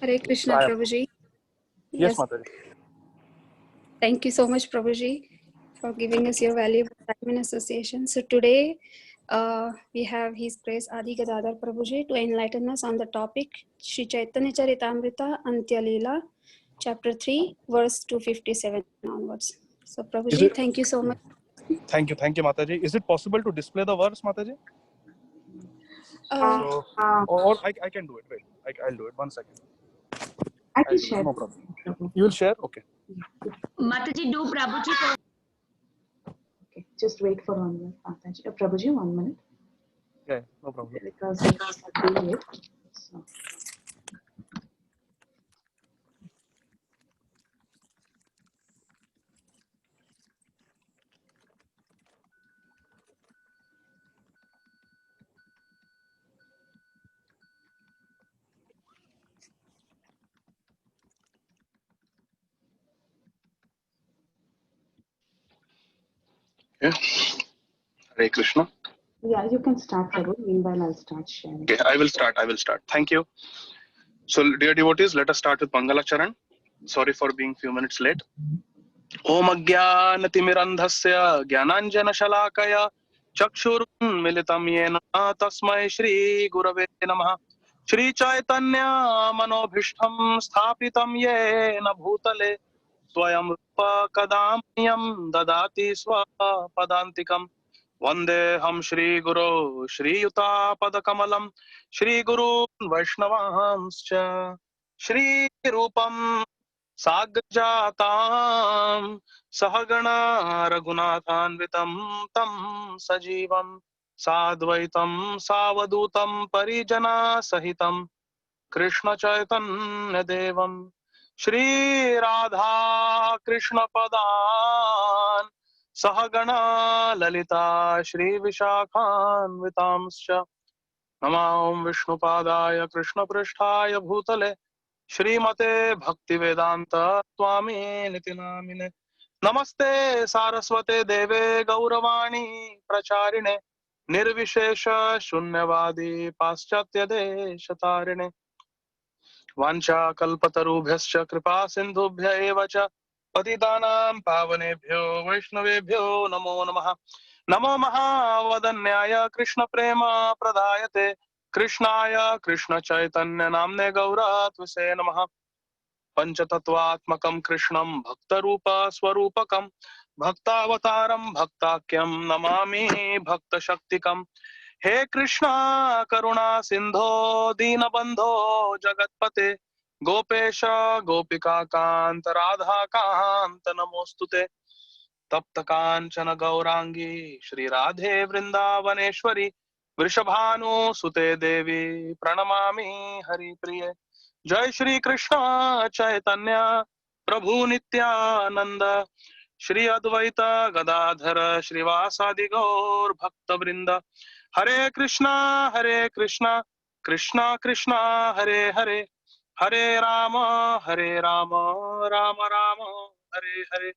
Hare Krishna, Prabhuji. Yes, Mataji. Thank you so much, Prabhuji, for giving us your valuable time in association. So today we have His Grace Adi Gadadhar Prabhuji to enlighten us on the topic Shri Caitanya Caritamrta Antya Lila, Chapter 3, verse 257 onwards. So Prabhuji, thank you so much. Thank you, Mataji. Is it possible to display the verse, Mataji? Or I can do it. Wait, I'll do it. 1 second. I can share. No problem. You will share? Okay. Mataji, do Prabhuji. Okay, just wait for 1 minute, Mataji. Prabhuji, 1 minute. Yeah, no problem. Because I'll do it. So. Yeah. Hare Krishna. Yeah, you can start, Prabhu. Meanwhile, I'll start sharing. Okay, I will start. Thank you. So, dear devotees, let us start with Mangala Charan. Sorry for being few minutes late. Om Ajnanatimirandhasya Jnananjana Shalakaya Chakshurunmilitam Yena Tasmai Shri Gurave Namaha Shri Chaitanya Manobhishtam Sthapitam Yena Bhutale Swayam Rupa Kadamyam Dadati Swapadantikam Vandeham Shri Guru Shri Yuta Padakamalam Shri Guru Vaishnavahamscha Shri Rupam Sagrajatam Sahagana Raghunathanvitam Tam Sajivam Sadvaitam Savadutam Parijana Sahitam Krishna Chaitanya Devam Shri Radha Krishna Padan Sahagana Lalita Shri Vishakhan Vitamscha Namam Vishnu Padaya Krishna Pristhaya Bhutale Shrimate Bhaktivedanta Swami Nitinamine Namaste Saraswate Deve Gauravani Pracharine Nirvishesha Shunyavadi Paschatya Deshatarine Vancha Kalpatarubhyascha Kripa Sindhubhya Evacha Patitanam Pavanebhyo Vaishnavebhyo Namo Namaha Namo Mahavadanyaya Krishna Prema Pradayate Krishnaya Krishna Chaitanya Namne Gauratvase Namaha Panchatattvatmakam Krishnam Bhaktarupa Swarupakam Bhaktavataram Bhaktakyam Namami Bhakta Shaktikam He Krishna Karuna Sindho Dinabandho Jagatpate Gopesha Gopika Kant Radha Kant Namostute Tapta Kanchana Gaurangi Shri Radhe Vrindavaneshwari Vrishabhanu Sute Devi Pranamami Hari Priye Jai Shri Krishna Chaitanya Prabhu Nityananda Shri Advaita Gadadhara Shrivasadi Gaur Bhakta Vrinda Hare Krishna Krishna Krishna Hare Hare Hare Rama Rama Rama Hare Hare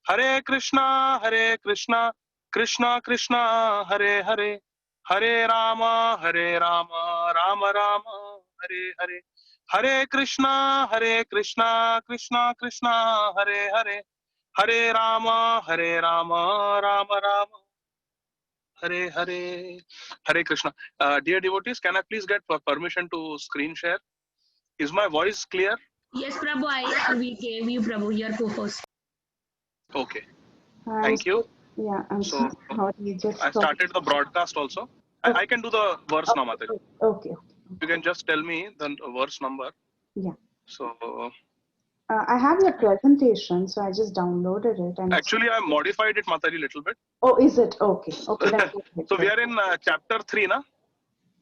Hare Krishna Krishna Krishna Hare Hare Hare Rama Rama Rama Hare Hare Hare Krishna Krishna Krishna Hare Hare Hare Rama Rama Rama Hare Hare. Hare Krishna. Dear devotees, can I please get permission to screen share? Is my voice clear? Yes, Prabhu, we gave you, Prabhu, your co-host. Okay. Thank you. Yeah, so I started the broadcast also. Okay. I can do the verse now, Mataji. Okay. You can just tell me the verse number. Yeah. So I have your presentation, so I just downloaded it. And actually, I modified it, Mataji, little bit. Oh, is it? Okay. Okay. That's okay. So we are in chapter 3, na?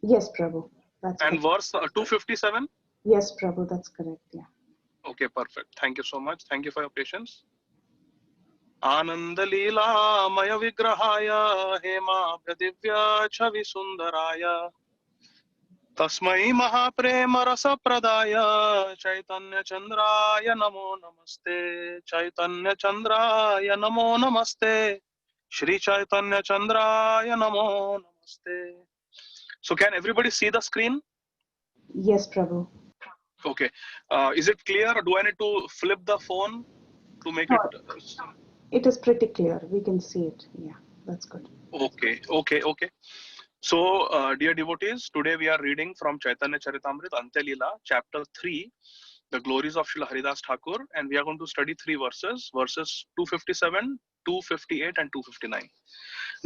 Yes, Prabhu. That's and correct. verse 257. Yes, Prabhu. That's correct. Yeah. Okay, perfect. Thank you so much. Thank you for your patience. Ananda Leela Maya Vigrahaya Hema Pradivya Chavi Sundaraya Tasmai Mahaprema Rasa Pradaya Chaitanya Chandraya Namo Namaste Chaitanya Chandraya Namo Namaste Shri Chaitanya Chandraya Namo Namaste. So can everybody see the screen? Yes, Prabhu. Okay. Is it clear, or do I need to flip the phone to make No, it? it is pretty clear. We can see it. Yeah, that's good. Okay. So, dear devotees, today we are reading from Caitanya Caritamrta Antya Lila, chapter 3, the glories of Srila Haridas Thakur, and we are going to study 3 verses, verses 257, 258 and 259.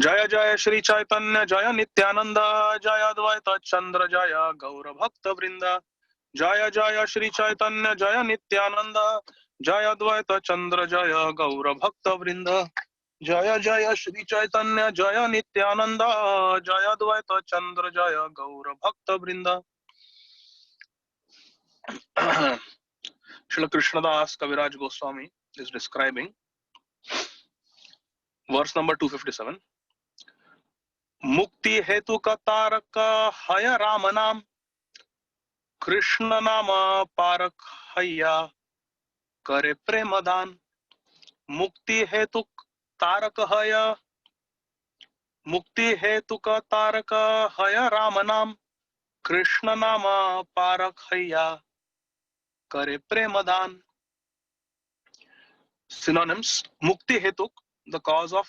Jaya Jaya Shri Chaitanya Jaya Nityananda Jaya Advaita Chandra Jaya Gaura Bhakta Vrinda Jaya Jaya Shri Chaitanya Jaya Nityananda Jaya Advaita Chandra Jaya Gaura Bhakta Vrinda Jaya Jaya Shri Chaitanya Jaya Nityananda Jaya Advaita Chandra Jaya Gaura Bhakta Vrinda. Srila Krishnadas Kaviraj Goswami is describing verse number 257. Mukti hetu ka taraka haya Ramanam Krishna nama parak haya करे प्रेमदान मुक्ति हेतु तारक हय मुक्ति हेतु का तारक हय राम नाम कृष्ण नाम पारक हया करे Premdan. Synonyms: mukti hetuk, the cause of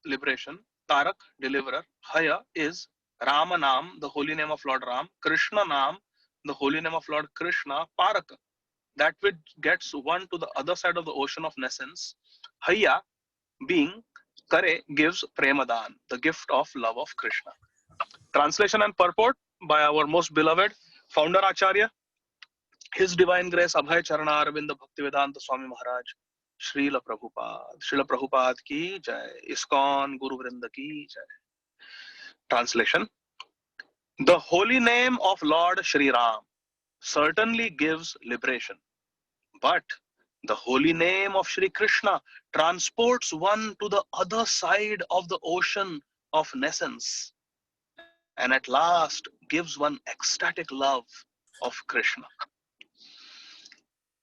liberation; tarak, deliverer; haya is Rama Nam, the holy name of Lord Ram; Krishna Nam, the holy name of Lord Krishna; parak, that which gets one to the other side of the ocean of nescience; haya, being; kare, gives premadan, the gift of love of Krishna. Translation and purport by our most beloved founder Acharya, His Divine Grace Abhay Charana Arvinda Bhaktivedanta Swami Maharaj, Srila Prabhupada ki jai, ISKCON Guru Vrinda ki jai. Translation: the holy name of Lord Shri Ram certainly gives liberation, but the holy name of Shri Krishna transports one to the other side of the ocean of nescience, and at last gives one ecstatic love of Krishna.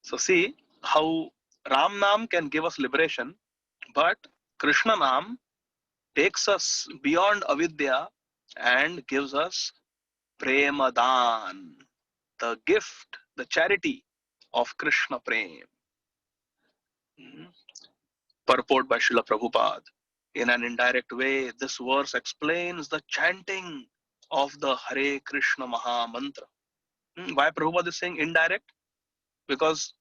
So see how Ram Nam can give us liberation, but Krishna Nam takes us beyond avidya and gives us premadan, the gift, the charity of Krishna Prem. Purport by Srila Prabhupada. In an indirect way, this verse explains the chanting of the Hare Krishna Maha Mantra. Why Prabhupada is saying indirect? Because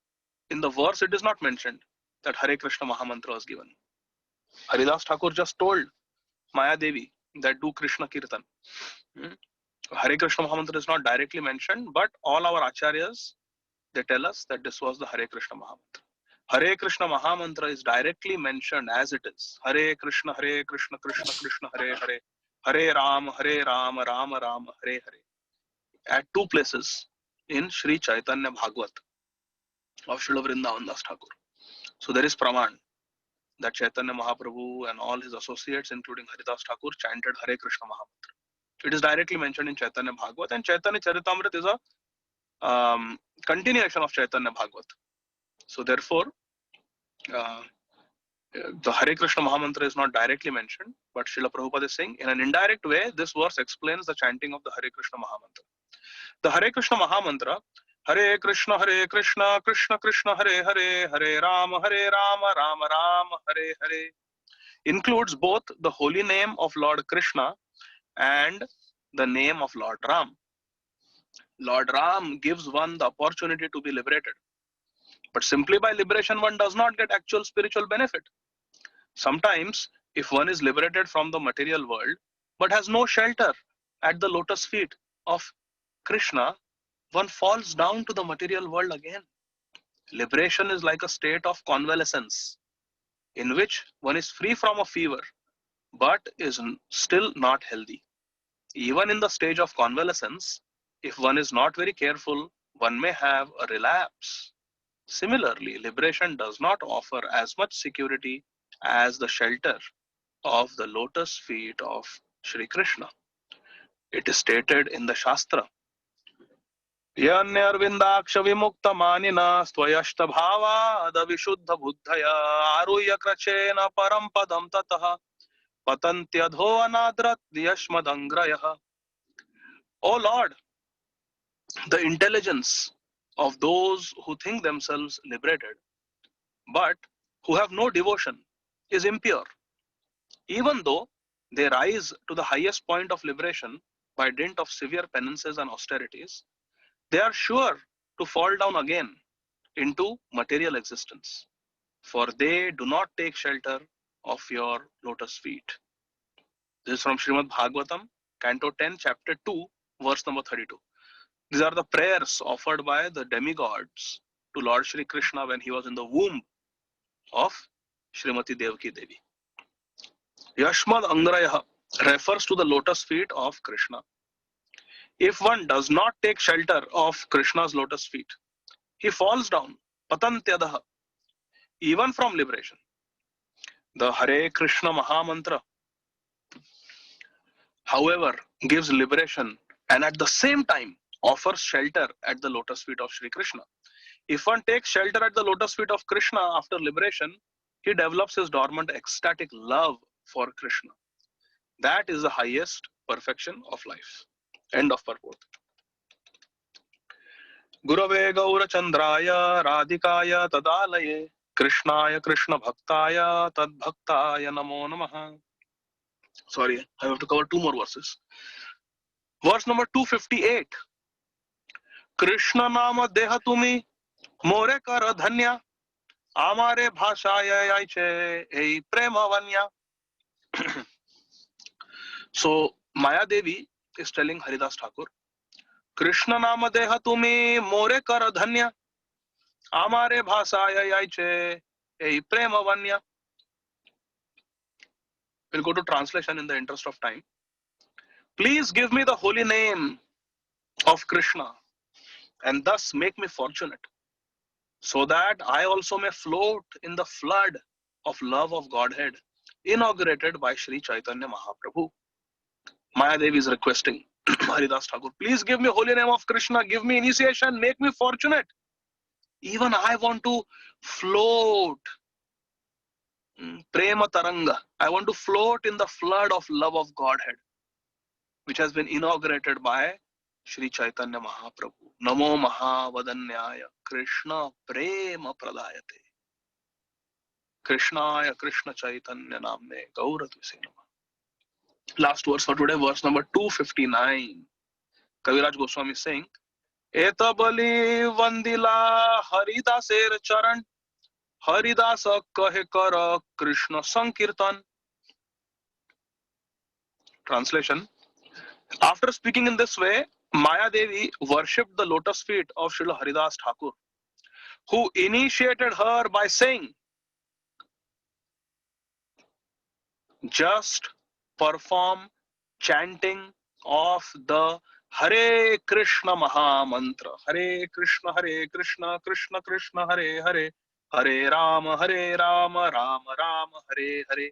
in the verse it is not mentioned that Hare Krishna Maha Mantra was given. Haridas Thakur just told Maya Devi that do Krishna Kirtan. Hare Krishna Maha Mantra is not directly mentioned, but all our acharyas, they tell us that this was the Hare Krishna Maha Mantra. Hare Krishna Maha Mantra is directly mentioned as it is. Hare Krishna, Krishna Krishna, Hare Hare. Hare Rama, Rama Rama, Hare Hare. At 2 places in Sri Chaitanya Bhagavat of Srila Vrindavan Das Thakur. So there is Praman that Chaitanya Mahaprabhu and all his associates, including Haridas Thakur, chanted Hare Krishna Maha Mantra. It is directly mentioned in Chaitanya Bhagavat, and Chaitanya Caritamrta is a continuation of Chaitanya Bhagavat. So therefore, the Hare Krishna Maha Mantra is not directly mentioned, but Srila Prabhupada is saying in an indirect way, this verse explains the chanting of the Hare Krishna Maha Mantra. The Hare Krishna Maha Mantra, Hare Krishna, Krishna Krishna, Hare Hare, Hare Rama, Rama Rama, Hare Hare, includes both the holy name of Lord Krishna and the name of Lord Ram. Lord Ram gives one the opportunity to be liberated. But simply by liberation, one does not get actual spiritual benefit. Sometimes, if one is liberated from the material world, but has no shelter at the lotus feet of Krishna, one falls down to the material world again. Liberation is like a state of convalescence, in which one is free from a fever, but is still not healthy. Even in the stage of convalescence, if one is not very careful, one may have a relapse. Similarly, liberation does not offer as much security as the shelter of the lotus feet of Sri Krishna. It is stated in the Shastra, Yanyarvindaksha vimukta manina swayashta bhava adavishuddha buddhaya aruya krachena parampadam tataha patantyadho anadrat yashmadangrayaha. O Lord, the intelligence of those who think themselves liberated, but who have no devotion, is impure. Even though they rise to the highest point of liberation by dint of severe penances and austerities, they are sure to fall down again into material existence, for they do not take shelter of your lotus feet. This is from Srimad Bhagavatam, Canto 10, Chapter 2, verse number 32. These are the prayers offered by the demigods to Lord Shri Krishna when he was in the womb of Srimati Devaki Devi. Yashmad Angraya refers to the lotus feet of Krishna. If one does not take shelter of Krishna's lotus feet, he falls down, patantyadaha, even from liberation. The Hare Krishna Mahamantra, however, gives liberation and at the same time offers shelter at the lotus feet of Shri Krishna. If one takes shelter at the lotus feet of Krishna after liberation, he develops his dormant ecstatic love for Krishna. That is the highest perfection of life. End of purport. Gurave Gaura Chandraya Radhikaya Tadalaye Krishnaya Krishna Bhaktaya Tad Bhaktaya Namo Namaha. Sorry, I have to cover two more verses. Verse number 258. Krishna Nama Deha Tumi More Kara Dhanya Amare Bhashaya Yaiche Ei Prema Vanya. So Maya Devi is telling Haridas Thakur, Krishna Nama Deha Tumi More Kara Dhanya Amare Bhashaya Yaiche Ei Prema Vanya. We'll go to translation in the interest of time. Please give me the holy name of Krishna and thus make me fortunate, so that I also may float in the flood of love of Godhead inaugurated by Sri Chaitanya Mahaprabhu. Maya Devi is requesting Haridas Thakur, please give me holy name of Krishna, give me initiation, make me fortunate. Even I want to float. Prema Taranga. I want to float in the flood of love of Godhead, which has been inaugurated by Sri Chaitanya Mahaprabhu. Namo Mahavadanyaya Krishna Prema Pradayate. Krishnaya Krishna Chaitanya Namne Gauratvise Namah. Last verse for today, verse number 259. Kaviraj Goswami is saying, Etabali Vandila Haridaser Charan Haridasa Kahe Kara Krishna Sankirtan. Translation. After speaking in this way, Maya Devi worshipped the lotus feet of Srila Haridas Thakur, who initiated her by saying, just perform chanting of the Hare Krishna Maha Mantra. Hare Krishna, Krishna Krishna, Hare Hare, Hare Rama, Rama Rama, Hare Hare.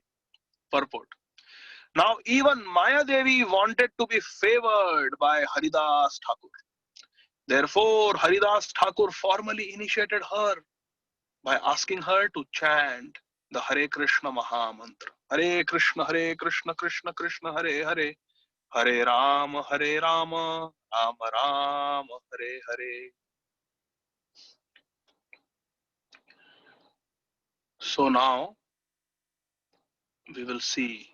Purport. Now, even Maya Devi wanted to be favored by Haridas Thakur. Therefore, Haridas Thakur formally initiated her by asking her to chant the Hare Krishna Maha Mantra. Hare Krishna, Krishna Krishna, Hare Hare, Hare Rama, Rama Rama, Hare Hare. So now, we will see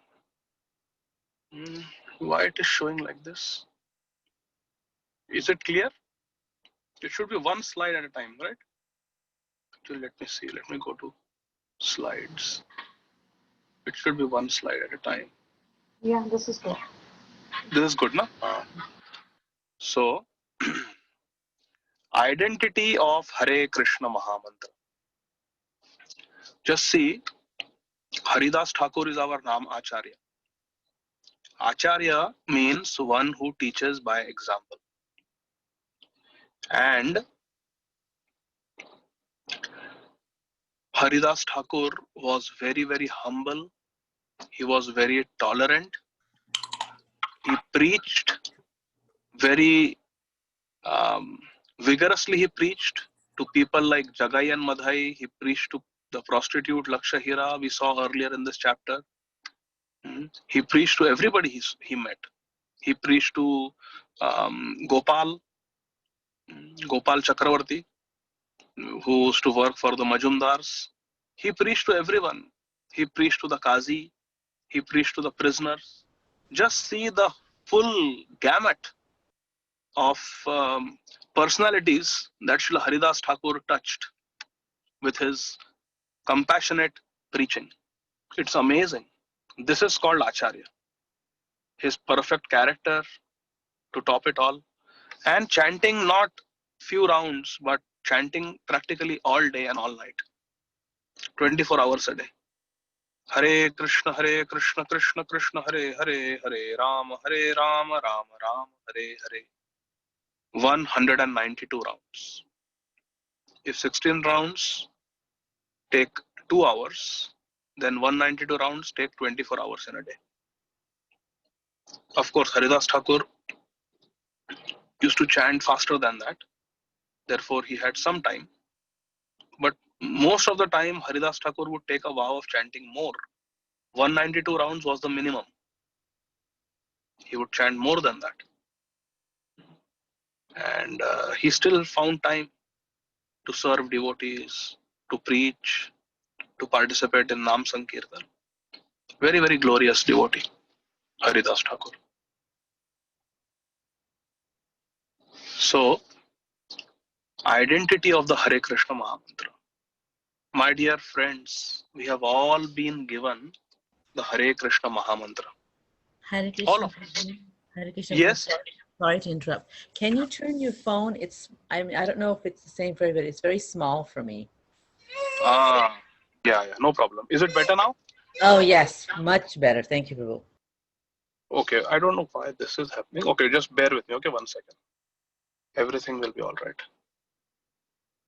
why it is showing like this. Is it clear? It should be one slide at a time, right? Actually, let me see. Let me go to slides. It should be one slide at a time. Yeah, this is good. This is good, na? So, identity of Hare Krishna Mahamantra. Just see, Haridas Thakur is our Naam Acharya. Acharya means one who teaches by example. And Haridas Thakur was very, very humble. He was very tolerant. He preached very vigorously. He preached to people like Jagai and Madhai. He preached to the prostitute Lakshahira we saw earlier in this chapter. He preached to everybody he met. He preached to Gopal. Gopal Chakravarti, who used to work for the Majumdars, he preached to everyone. He preached to the Qazi, he preached to the prisoners. Just see the full gamut of personalities that Srila Haridas Thakur touched with his compassionate preaching. It's amazing. This is called Acharya. His perfect character to top it all. And chanting not few rounds, but chanting practically all day and all night. 24 hours a day. Hare Krishna, Krishna Krishna, Hare Hare, Hare Rama, Rama Rama, Hare Hare. 192 rounds. If 16 rounds take 2 hours, then 192 rounds take 24 hours in a day. Of course, Haridas Thakur used to chant faster than that. Therefore, he had some time. But most of the time, Haridas Thakur would take a vow of chanting more. 192 rounds was the minimum. He would chant more than that. And he still found time to serve devotees, to preach, to participate in Nam Sankirtan. Very, very glorious devotee, Haridas Thakur. So, identity of the Hare Krishna Mahamantra. My dear friends, we have all been given the Hare Krishna Mahamantra. Hare Krishna. All of us. Hare Krishna. Yes. Sorry to interrupt. Can you turn your phone? I don't know if it's the same for everybody. It's very small for me. Yeah, no problem. Is it better now? Oh, yes. Much better. Thank you, Prabhu. Okay, I don't know why this is happening. Okay, just bear with me. Okay, 1 second. Everything will be all right.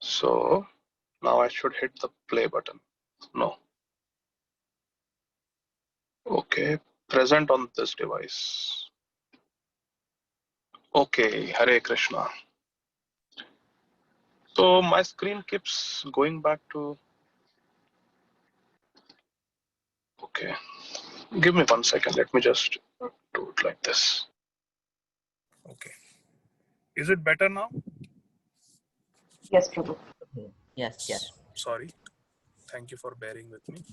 So, now I should hit the play button. No. Okay, present on this device. Okay, Hare Krishna. So my screen keeps going back to. Okay, give me 1 second. Let me just do it like this. Okay. Is it better now? Yes, Prabhu. Yes. Sorry. Thank you for bearing with me.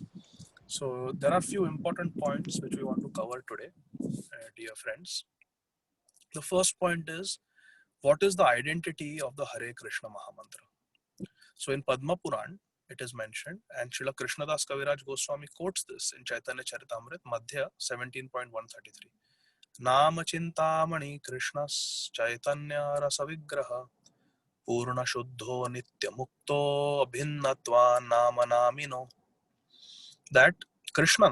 So there are few important points which we want to cover today, dear friends. The first point is, what is the identity of the Hare Krishna Mahamantra? So in Padma Puran, it is mentioned, and Srila Krishnadas Kaviraj Goswami quotes this in Caitanya Caritamrta Antya 17.133. Nama Chintamani Krishnas Chaitanya Rasa Vigraha Purna Shuddho Nitya Mukto Abhinnatva Nama Namino. That Krishna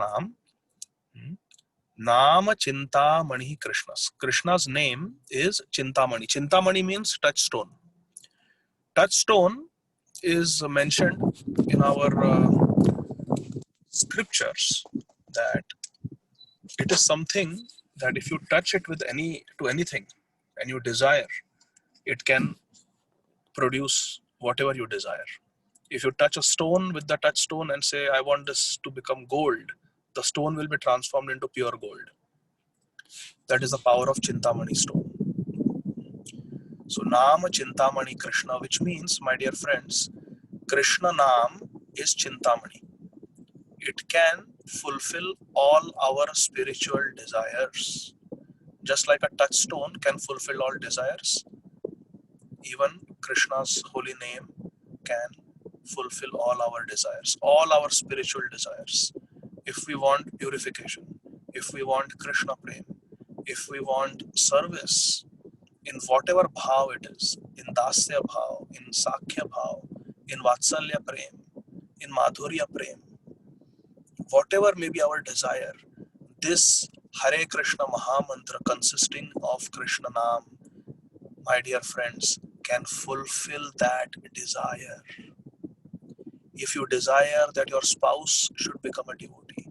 Nama Chintamani Krishnas. Krishna's name is Chintamani. Chintamani means touchstone. Touchstone is mentioned in our scriptures that it is something that if you touch it with anything and you desire, it can produce whatever you desire. If you touch a stone with the touchstone and say, I want this to become gold, the stone will be transformed into pure gold. That is the power of Chintamani stone. So Nama Chintamani Krishna, which means, my dear friends, Krishna Naam is Chintamani. It can fulfill all our spiritual desires. Just like a touchstone can fulfill all desires, even Krishna's holy name can fulfill all our desires, all our spiritual desires. If we want purification, if we want Krishna Prem, if we want service, in whatever bhav it is, in Dasya bhav, in Sakhya bhav, in Vatsalya Prem, in Madhurya Prem, whatever may be our desire, this Hare Krishna Mahamantra consisting of Krishna Naam, my dear friends, can fulfill that desire. If you desire that your spouse should become a devotee,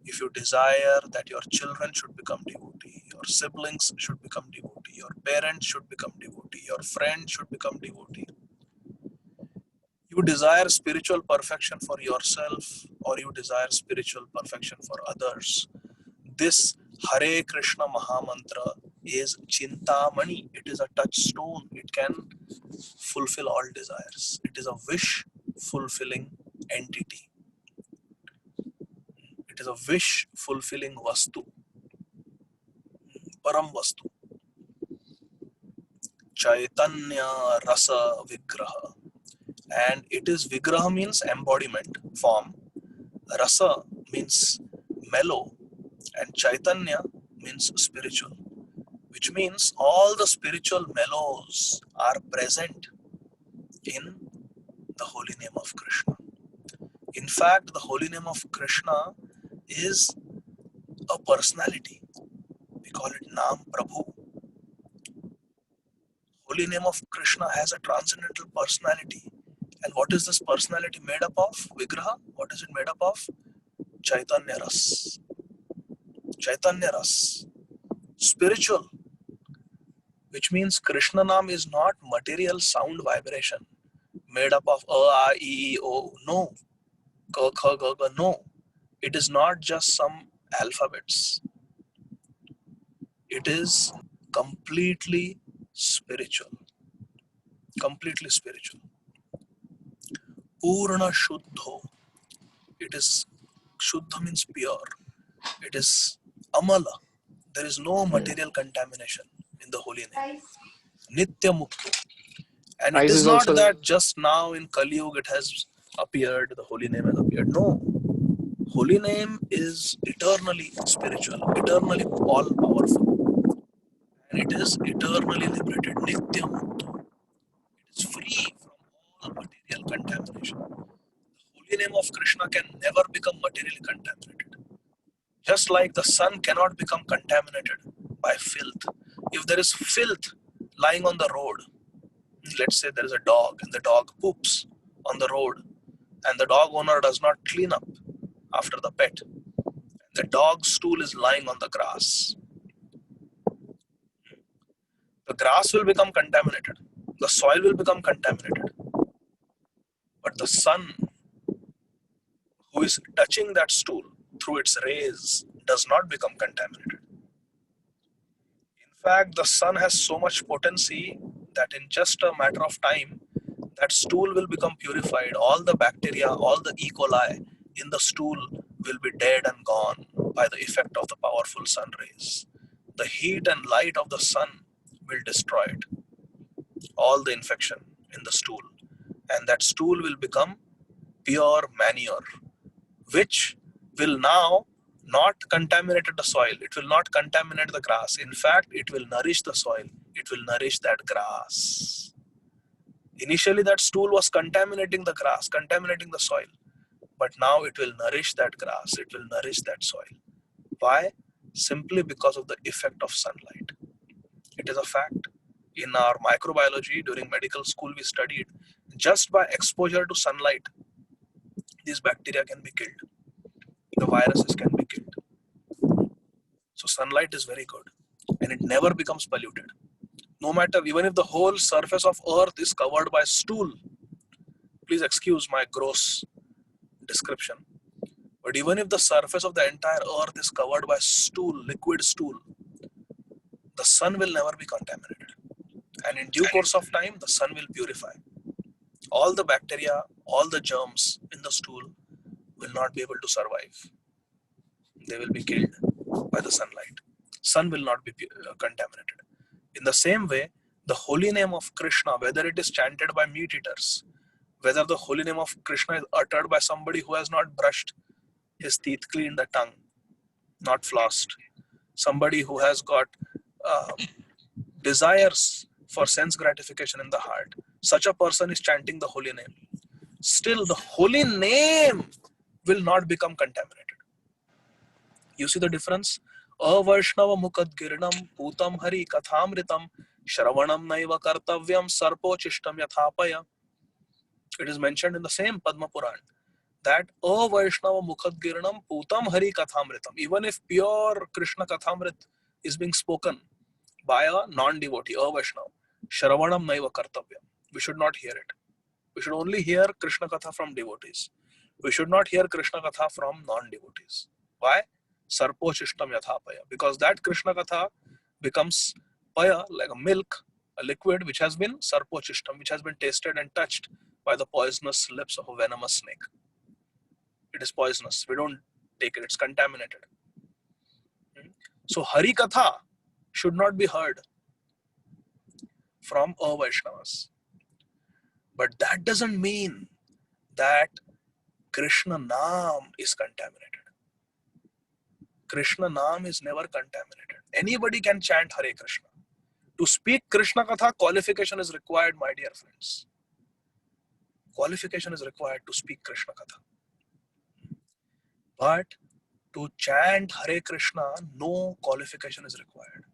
if you desire that your children should become devotee, your siblings should become devotee, your parents should become devotee, your friend should become devotee, you desire spiritual perfection for yourself or you desire spiritual perfection for others, this Hare Krishna Mahamantra is Chintamani. It is a touchstone. It can fulfill all desires. It is a wish fulfilling entity. It is a wish fulfilling vastu, param vastu. Caitanya rasa vigraha. And it is vigraha means embodiment, form. Rasa means mellow. And Caitanya means spiritual. Which means all the spiritual mellows are present in the holy name of Krishna. In fact, the holy name of Krishna is a personality. We call it Nam Prabhu. Holy name of Krishna has a transcendental personality. And what is this personality made up of? Vigraha? What is it made up of? Caitanya Ras. Caitanya Ras. Spiritual. Which means Krishna Nam is not material sound vibration made up of A, I, E, O. No. Ka, Kha, Ga, Ga. No. It is not just some alphabets. It is completely spiritual. Completely spiritual. Purna Shuddho. It is, Shuddha means pure. It is Amala. There is no material contamination in the holy name. Nitya Mukta. And it Ice is is not also there. that just now in Kali Yuga it has appeared, the holy name has appeared. No. Holy name is eternally spiritual, eternally all powerful. And it is eternally liberated. Nitya Mukta. It is free from all material contamination. The holy name of Krishna can never become materially contaminated. Just like the sun cannot become contaminated by filth. If there is filth lying on the road, let's say there is a dog and the dog poops on the road and the dog owner does not clean up after the pet. The dog's stool is lying on the grass. The grass will become contaminated. The soil will become contaminated. But the sun, who is touching that stool through its rays, does not become contaminated. In fact, the sun has so much potency that in just a matter of time, that stool will become purified. All the bacteria, all the E. coli in the stool will be dead and gone by the effect of the powerful sun rays. The heat and light of the sun will destroy it. All the infection in the stool. And that stool will become pure manure, which will now not contaminate the soil. It will not contaminate the grass. In fact, it will nourish the soil. It will nourish that grass. Initially, that stool was contaminating the grass, contaminating the soil. But now it will nourish that grass. It will nourish that soil. Why? Simply because of the effect of sunlight. It is a fact. In our microbiology, during medical school, we studied just by exposure to sunlight, these bacteria can be killed. The viruses can be killed. So sunlight is very good and it never becomes polluted. No matter, even if the whole surface of earth is covered by stool, please excuse my gross description, but even if the surface of the entire earth is covered by stool, liquid stool, the sun will never be contaminated. And in due course of time, the sun will purify. All the bacteria, all the germs in the stool will not be able to survive. They will be killed by the sunlight. Sun will not be contaminated. In the same way, the holy name of Krishna, whether it is chanted by meat eaters, whether the holy name of Krishna is uttered by somebody who has not brushed his teeth, cleaned the tongue, not flossed, somebody who has got desires for sense gratification in the heart, such a person is chanting the holy name. Still, the holy name will not become contaminated. You see the difference? Avaishnava mukad girinam putam hari kathamritam shravanam naiva kartavyam sarpo chishtam yathapaya. It is mentioned in the same Padma Puran that Avaishnava mukad girinam putam hari kathamritam. Even if pure Krishna kathamrit is being spoken by a non-devotee, Avaishnava, shravanam naiva kartavyam. We should not hear it. We should only hear Krishna Katha from devotees. We should not hear Krishna Katha from non-devotees. Why? Sarpo Chishtam Yathapaya. Because that Krishna Katha becomes paya, like a milk, a liquid which has been sarpochishtam, which has been tasted and touched by the poisonous lips of a venomous snake. It is poisonous. We don't take it. It's contaminated. So Hari Katha should not be heard from Vaishnavas. But that doesn't mean that Krishna Naam is contaminated. Krishna Naam is never contaminated. Anybody can chant Hare Krishna. To speak Krishna Katha, qualification is required, my dear friends. Qualification is required to speak Krishna Katha. But to chant Hare Krishna, no qualification is required.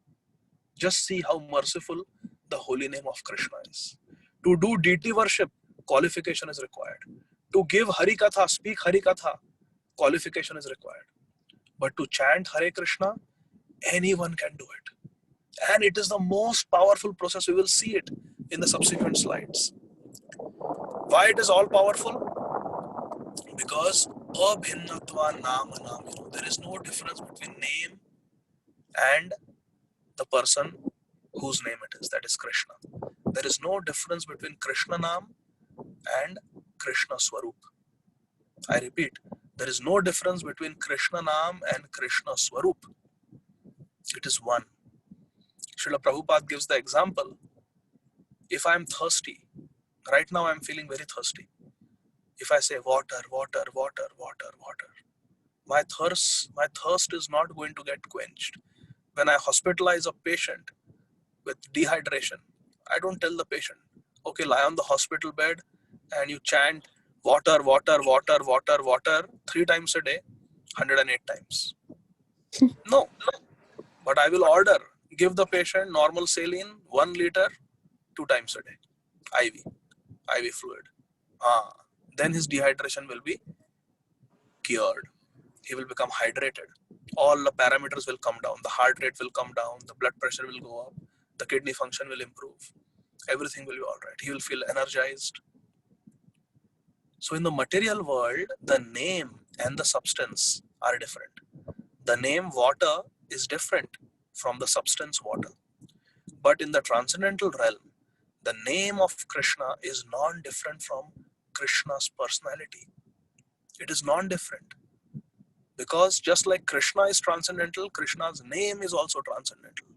Just see how merciful the holy name of Krishna is. To do deity worship, qualification is required. To give Hari Katha, speak Hari Katha, qualification is required. But to chant Hare Krishna, anyone can do it. And it is the most powerful process. We will see it in the subsequent slides. Why it is all powerful? Because abhinnatva nama namino. There is no difference between name and the person whose name it is, that is Krishna. There is no difference between Krishna Naam and Krishna Swarup. I repeat, there is no difference between Krishna Naam and Krishna Swarup. It is one. Srila Prabhupada gives the example. If I am thirsty, right now I am feeling very thirsty. If I say water, water, water, water, water, my thirst is not going to get quenched. When I hospitalize a patient with dehydration, I don't tell the patient, okay, lie on the hospital bed and you chant water, water, water, water, water 3 times a day, 108 times. No. But I will order, give the patient normal saline, 1 liter, 2 times a day, IV fluid. Then his dehydration will be cured. He will become hydrated. All the parameters will come down. The heart rate will come down. The blood pressure will go up. The kidney function will improve. Everything will be all right. He will feel energized. So in the material world, the name and the substance are different. The name water is different from the substance water. But in the transcendental realm, the name of Krishna is non-different from Krishna's personality. It is non-different. Because just like Krishna is transcendental, Krishna's name is also transcendental.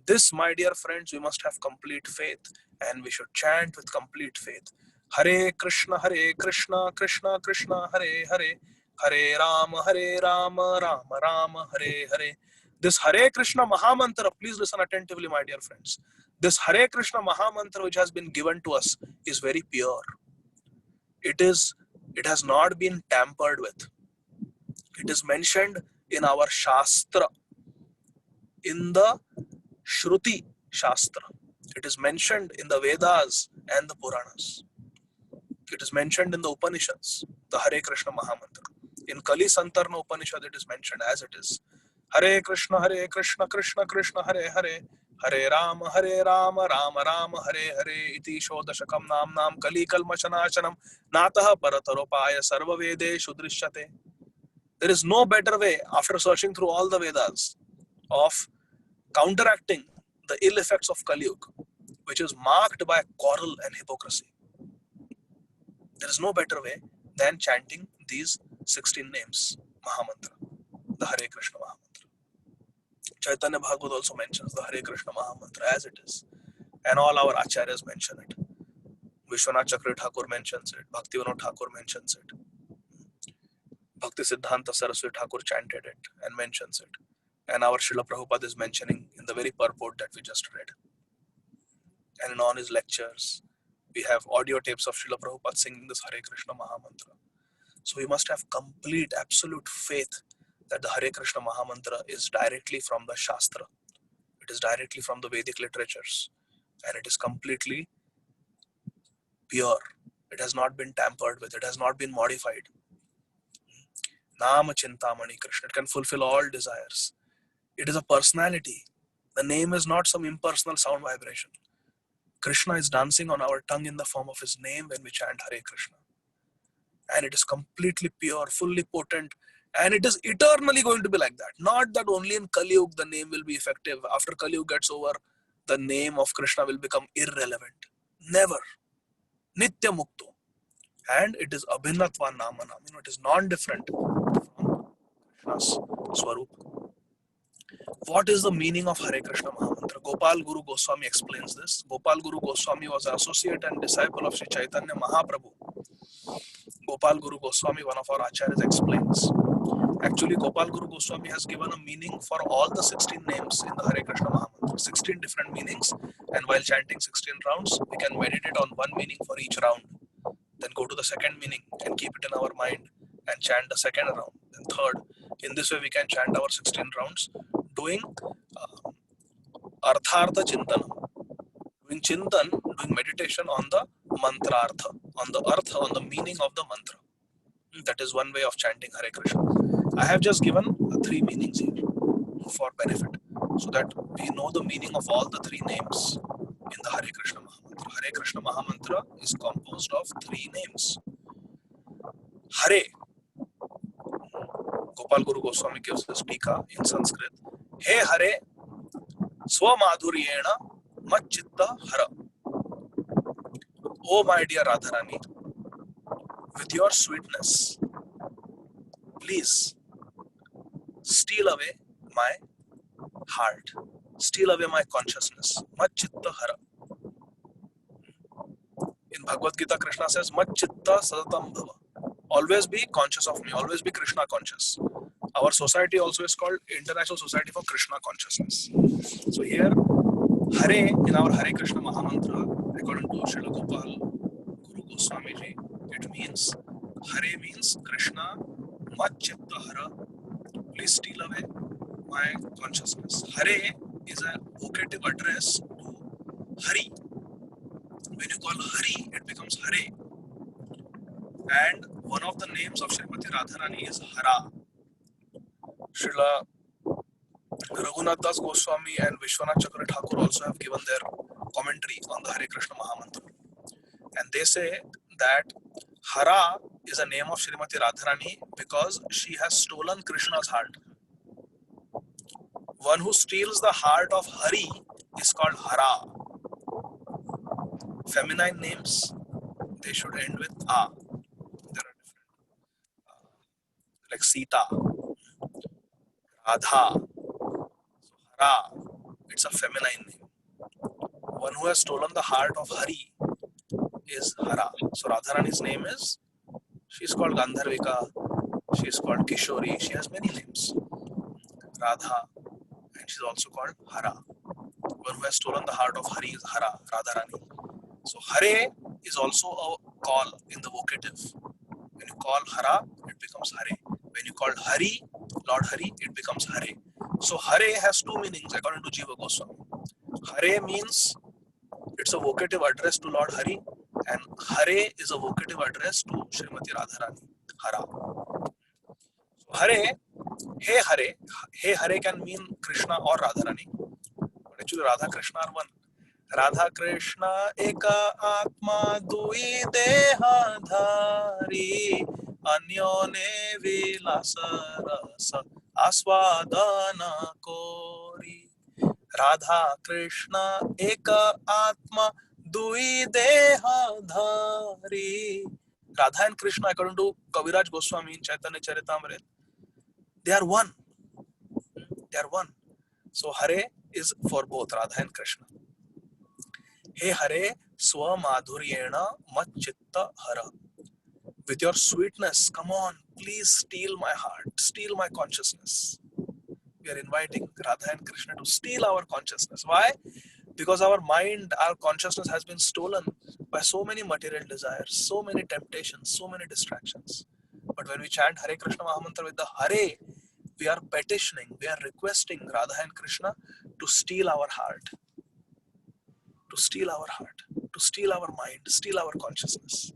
This, my dear friends, we must have complete faith, and we should chant with complete faith. Hare Krishna, Krishna Krishna, Hare Hare, Hare Rama, Rama Rama, Hare Hare. This Hare Krishna Mahamantra, please listen attentively, my dear friends. This Hare Krishna Mahamantra which has been given to us is very pure. It has not been tampered with. It is mentioned in our Shastra, in the Shruti Shastra. It is mentioned in the Vedas and the Puranas. It is mentioned in the Upanishads, the Hare Krishna Mahamantra. In Kali Santarna Upanishad, it is mentioned as it is. Hare Krishna, Krishna Krishna, Hare Hare, Hare Rama, Rama Rama, Hare Hare, iti shodashakam nam Kali Kalmashanachanam, Nataha Parataropaya Sarva Vede Shudrishyate. There is no better way, after searching through all the Vedas, of counteracting the ill effects of Kali Yuga, which is marked by quarrel and hypocrisy. There is no better way than chanting these 16 names, Mahamantra, the Hare Krishna Mahamantra. Caitanya Bhagavad also mentions the Hare Krishna Mahamantra as it is. And all our acharyas mention it. Vishwanath Chakra Thakur mentions it. Bhaktivinoda Thakur mentions it. Bhakti Siddhanta Saraswati Thakur chanted it and mentions it. And our Srila Prabhupada is mentioning in the very purport that we just read. And in all his lectures, we have audio tapes of Srila Prabhupada singing this Hare Krishna Mahamantra. So we must have complete, absolute faith that the Hare Krishna Mahamantra is directly from the Shastra. It is directly from the Vedic literatures. And it is completely pure. It has not been tampered with. It has not been modified. Nama Chintamani Krishna. It can fulfill all desires. It is a personality. The name is not some impersonal sound vibration. Krishna is dancing on our tongue in the form of his name when we chant Hare Krishna. And it is completely pure, fully potent, and it is eternally going to be like that. Not that only in Kali Yuga the name will be effective. After Kali Yuga gets over, the name of Krishna will become irrelevant. Never. Nitya Mukto. And it is Abhinatva Namanam. It is non-different from Krishna's Swarup. What is the meaning of Hare Krishna Mahamantra? Gopal Guru Goswami explains this. Gopal Guru Goswami was an associate and disciple of Sri Chaitanya Mahaprabhu. Gopal Guru Goswami, one of our acharyas, explains. Actually, Gopal Guru Goswami has given a meaning for all the 16 names in the Hare Krishna Mahamantra. 16 different meanings, and while chanting 16 rounds, we can meditate on one meaning for each round. Then go to the second meaning and keep it in our mind and chant the second round, then third. In this way, we can chant our 16 rounds, doing Arthartha Chintanam, doing Chintan, doing meditation on the Mantrartha, on the Artha, on the meaning of the mantra. That is one way of chanting Hare Krishna. I have just given 3 meanings here for benefit, so that we know the meaning of all the 3 names in the Hare Krishna Mahamantra. Hare Krishna Mahamantra is composed of 3 names. Hare, Gopal Guru Goswami gives this tika in Sanskrit. He Hare, Swamadhuryena Machitta Hara. Oh my dear Radharani, with your sweetness, please steal away my heart, steal away my consciousness. Machitta Hara. In Bhagavad Gita, Krishna says, Machitta Sadatam Bhava. Always be conscious of me, always be Krishna conscious. Our society also is called International Society for Krishna Consciousness. So here, Hare, in our Hare Krishna Mahamantra, according to Srila Gopal Guru Goswami Ji, it means, Hare means Krishna, Machitta Hara, please steal away my consciousness. Hare is a vocative address to Hari. When you call Hari, it becomes Hare. And one of the names of Srimati Radharani is Hara. Srila Raghunath Das Goswami and Vishwanath Chakra Thakur also have given their commentary on the Hare Krishna Mahamantra. And they say that Hara is a name of Srimati Radharani because she has stolen Krishna's heart. One who steals the heart of Hari is called Hara. Feminine names, they should end with A. There are different, like Sita, Radha. So Hara, it's a feminine name. One who has stolen the heart of Hari is Hara. So Radharani's name is, she's called Gandharvika, she's called Kishori, she has many names. Radha, and she's also called Hara. One who has stolen the heart of Hari is Hara, Radharani. So Hare is also a call in the vocative. When you call Hara, it becomes Hare. When you call Hari, Lord Hari, it becomes Hare. So Hare has 2 meanings according to Jiva Goswami. Hare means it's a vocative address to Lord Hari, and Hare is a vocative address to Srimati Radharani. Hara. So Hare, Hey Hare can mean Krishna or Radharani. But actually Radha Krishna are one. Radha Krishna eka atma dui deha dhari anyone vilasa rasa aswadana kori. Radha Krishna eka atma dui deha dhari. Radha and Krishna, according to Kaviraj Goswami in Caitanya Caritamrta, they are one. They are one. So Hare is for both Radha and Krishna. Hey Hare Swa Madhuryena Machitta Hara. With your sweetness, come on, please steal my heart, steal my consciousness. We are inviting Radha and Krishna to steal our consciousness. Why? Because our mind, our consciousness has been stolen by so many material desires, so many temptations, so many distractions. But when we chant Hare Krishna Mahamantra with the Hare, we are petitioning, we are requesting Radha and Krishna to steal our heart. To steal our heart, to steal our mind, steal our consciousness.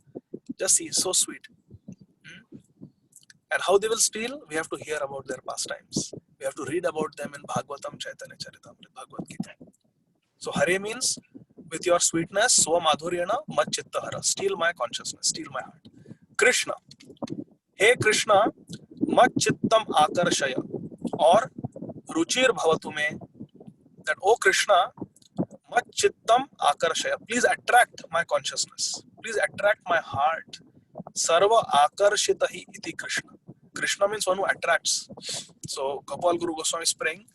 Just see, so sweet. And how they will steal? We have to hear about their pastimes. We have to read about them in Bhagavatam, Caitanya Caritamrta, Bhagavad Gita. So Hare means, with your sweetness, Swa Madhuryena Machitta Hara. Steal my consciousness, steal my heart. Krishna. Hey Krishna, Machittam Akarshaya. Or Ruchir Bhavatume. That, oh Krishna, Chittam akarshaya. Please attract my consciousness. Please attract my heart. Sarva akarshitahi iti Krishna. Krishna means one who attracts. So Gopal Guru Goswami is praying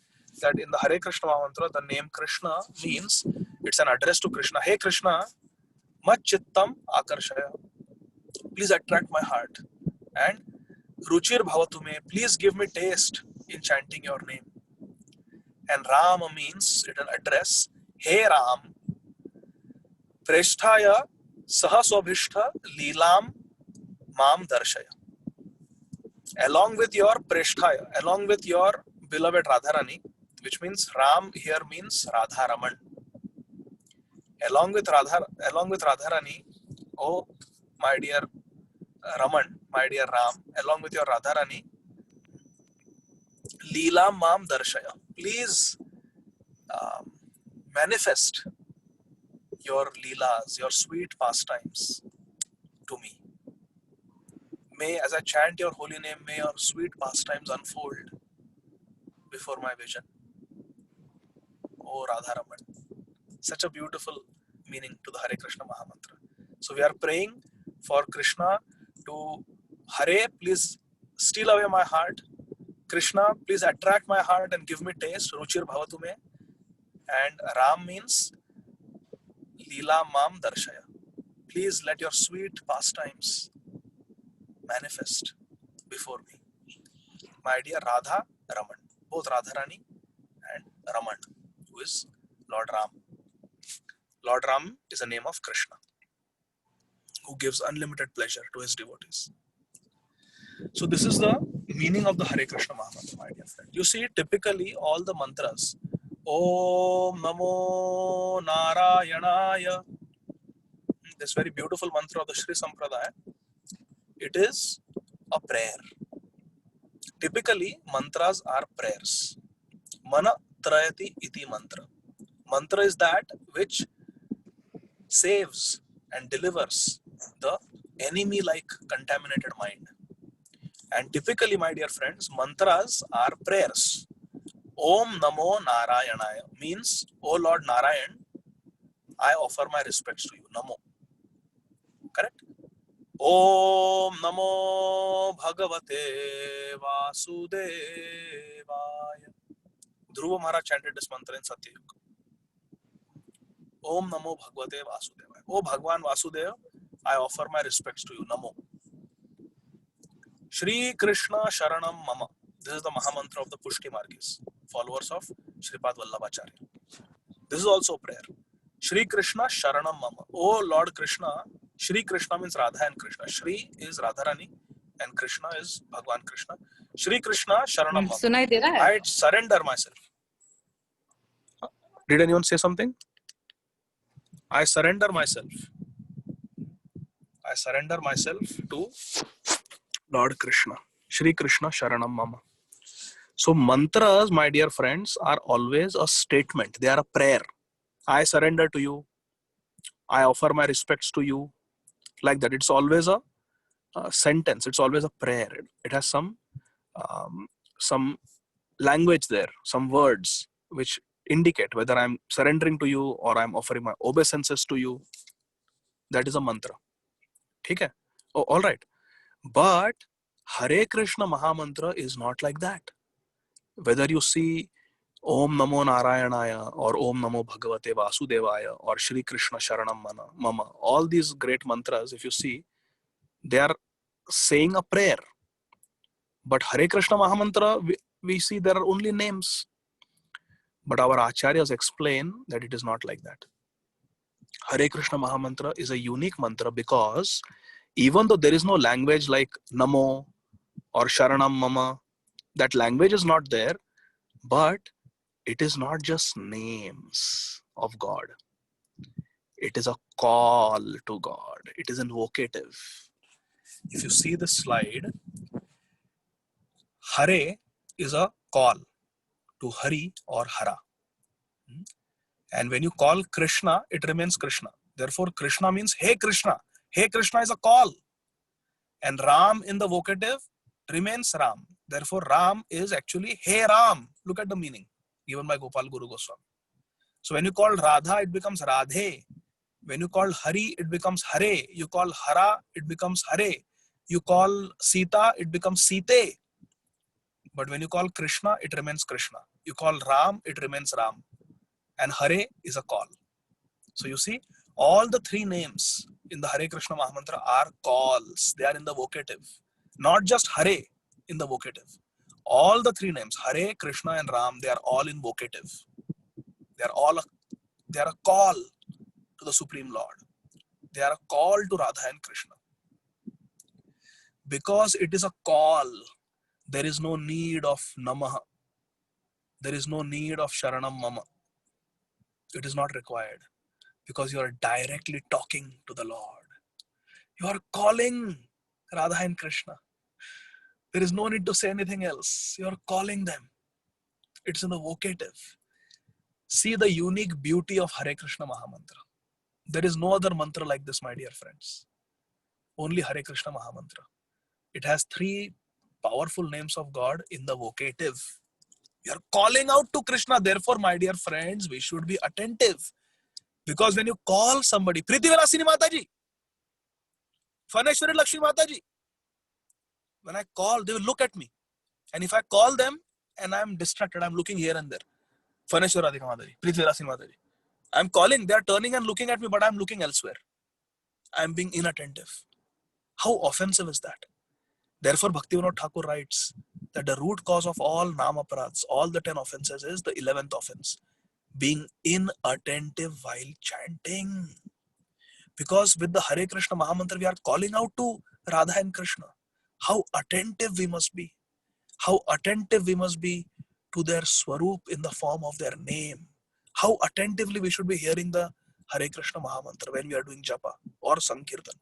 that in the Hare Krishna Mahamantra, the name Krishna means it's an address to Krishna. Hey Krishna, mat chittam akarshaya. Please attract my heart. And ruchir bhavatume. Please give me taste in chanting your name. And Rama means it's an address. Hey Ram, Presthaya Sahaswabhishta Leelam Mam Darshaya. Along with your Presthaya, along with your beloved Radharani, which means Ram here means Radharaman. Along with Radharani, oh my dear Raman, my dear Ram, along with your Radharani, Leelam Mam Darshaya. Please manifest your Leelas, your sweet pastimes to me. May, as I chant your holy name, may your sweet pastimes unfold before my vision. Oh Radharaman. Such a beautiful meaning to the Hare Krishna Mahamantra. So we are praying for Krishna to Hare, please steal away my heart. Krishna, please attract my heart and give me taste. Ruchir bhavatume. And Ram means Leela Mam Darshaya. Please let your sweet pastimes manifest before me. My dear Radha Raman, both Radharani and Raman, who is Lord Ram. Lord Ram is a name of Krishna, who gives unlimited pleasure to his devotees. So this is the meaning of the Hare Krishna Mahamantra, my dear friend. You see, typically all the mantras, Om Namo Narayanaya, this very beautiful mantra of the Shri Sampradaya, it is a prayer. Typically, mantras are prayers. Mana Trayati iti mantra. Mantra is that which saves and delivers the enemy-like contaminated mind. And typically, my dear friends, mantras are prayers. Om Namo Narayanaya means, O Lord Narayan, I offer my respects to you. Namo. Correct? Om Namo Bhagavate Vasudevaya. Dhruva Maharaj chanted this mantra in Satyayuga. Om Namo Bhagavate Vasudevaya. O Bhagwan Vasudeva, I offer my respects to you. Namo. Shri Krishna Sharanam Mama. This is the Mahamantra of the Pushti Margis, followers of Shripad Vallabhacharya. This is also prayer. Shri Krishna Sharanam Mama. O Lord Krishna, Shri Krishna means Radha and Krishna. Shri is Radharani and Krishna is Bhagwan Krishna. Shri Krishna Sharanam Mama. सुनाई दे रहा है? I surrender myself. Did anyone say something? I surrender myself. I surrender myself to Lord Krishna. Shri Krishna Sharanam Mama. So mantras, my dear friends, are always a statement. They are a prayer. I surrender to you. I offer my respects to you. Like that. It's always a sentence. It's always a prayer. It has some language there, some words which indicate whether I'm surrendering to you or I'm offering my obeisances to you. That is a mantra. Okay? Oh, all right. But Hare Krishna Mahamantra is not like that. Whether you see Om Namo Narayanaya or Om Namo Bhagavate Vasudevaya or Shri Krishna Sharanam Mama, all these great mantras, if you see, they are saying a prayer. But Hare Krishna Mahamantra, we see there are only names. But our acharyas explain that it is not like that. Hare Krishna Mahamantra is a unique mantra because even though there is no language like Namo or Sharanam Mama, that language is not there, but it is not just names of God. It is a call to God. It is invocative. If you see the slide, Hare is a call to Hari or Hara. And when you call Krishna, it remains Krishna. Therefore, Krishna means, Hey Krishna. Hey Krishna is a call. And Ram in the vocative remains Ram. Therefore, Ram is actually Hey Ram. Look at the meaning given by Gopal Guru Goswami. So when you call Radha, it becomes Radhe. When you call Hari, it becomes Hare. You call Hara, it becomes Hare. You call Sita, it becomes Site. But when you call Krishna, it remains Krishna. You call Ram, it remains Ram. And Hare is a call. So you see, all the three names in the Hare Krishna Mahamantra are calls. They are in the vocative. Not just Hare in the vocative. All the three names, Hare, Krishna and Ram, they are all in vocative. They are a call to the Supreme Lord. They are a call to Radha and Krishna. Because it is a call, there is no need of Namaha. There is no need of Sharanam Mama. It is not required. Because you are directly talking to the Lord. You are calling Radha and Krishna. There is no need to say anything else. You are calling them. It's in the vocative. See the unique beauty of Hare Krishna Mahamantra. There is no other mantra like this, my dear friends. Only Hare Krishna Mahamantra. It has three powerful names of God in the vocative. We are calling out to Krishna. Therefore, my dear friends, we should be attentive. Because when you call somebody, Priti Vilasini Mataji, Phaneshwari Lakshmi Mataji, when I call, they will look at me. And if I call them and I'm distracted, I'm looking here and there. Phaneshwari Radhika Mataji, Priti Vilasini Mataji. I'm calling, they are turning and looking at me, but I'm looking elsewhere. I'm being inattentive. How offensive is that? Therefore, Bhaktivinoda Thakur writes that the root cause of all Namaparats, all the 10 offenses, is the 11th offense, being inattentive while chanting. Because with the Hare Krishna Mahamantra, we are calling out to Radha and Krishna. How attentive we must be. How attentive we must be to their Swarup in the form of their name. How attentively we should be hearing the Hare Krishna Mahamantra when we are doing Japa or Sankirtan.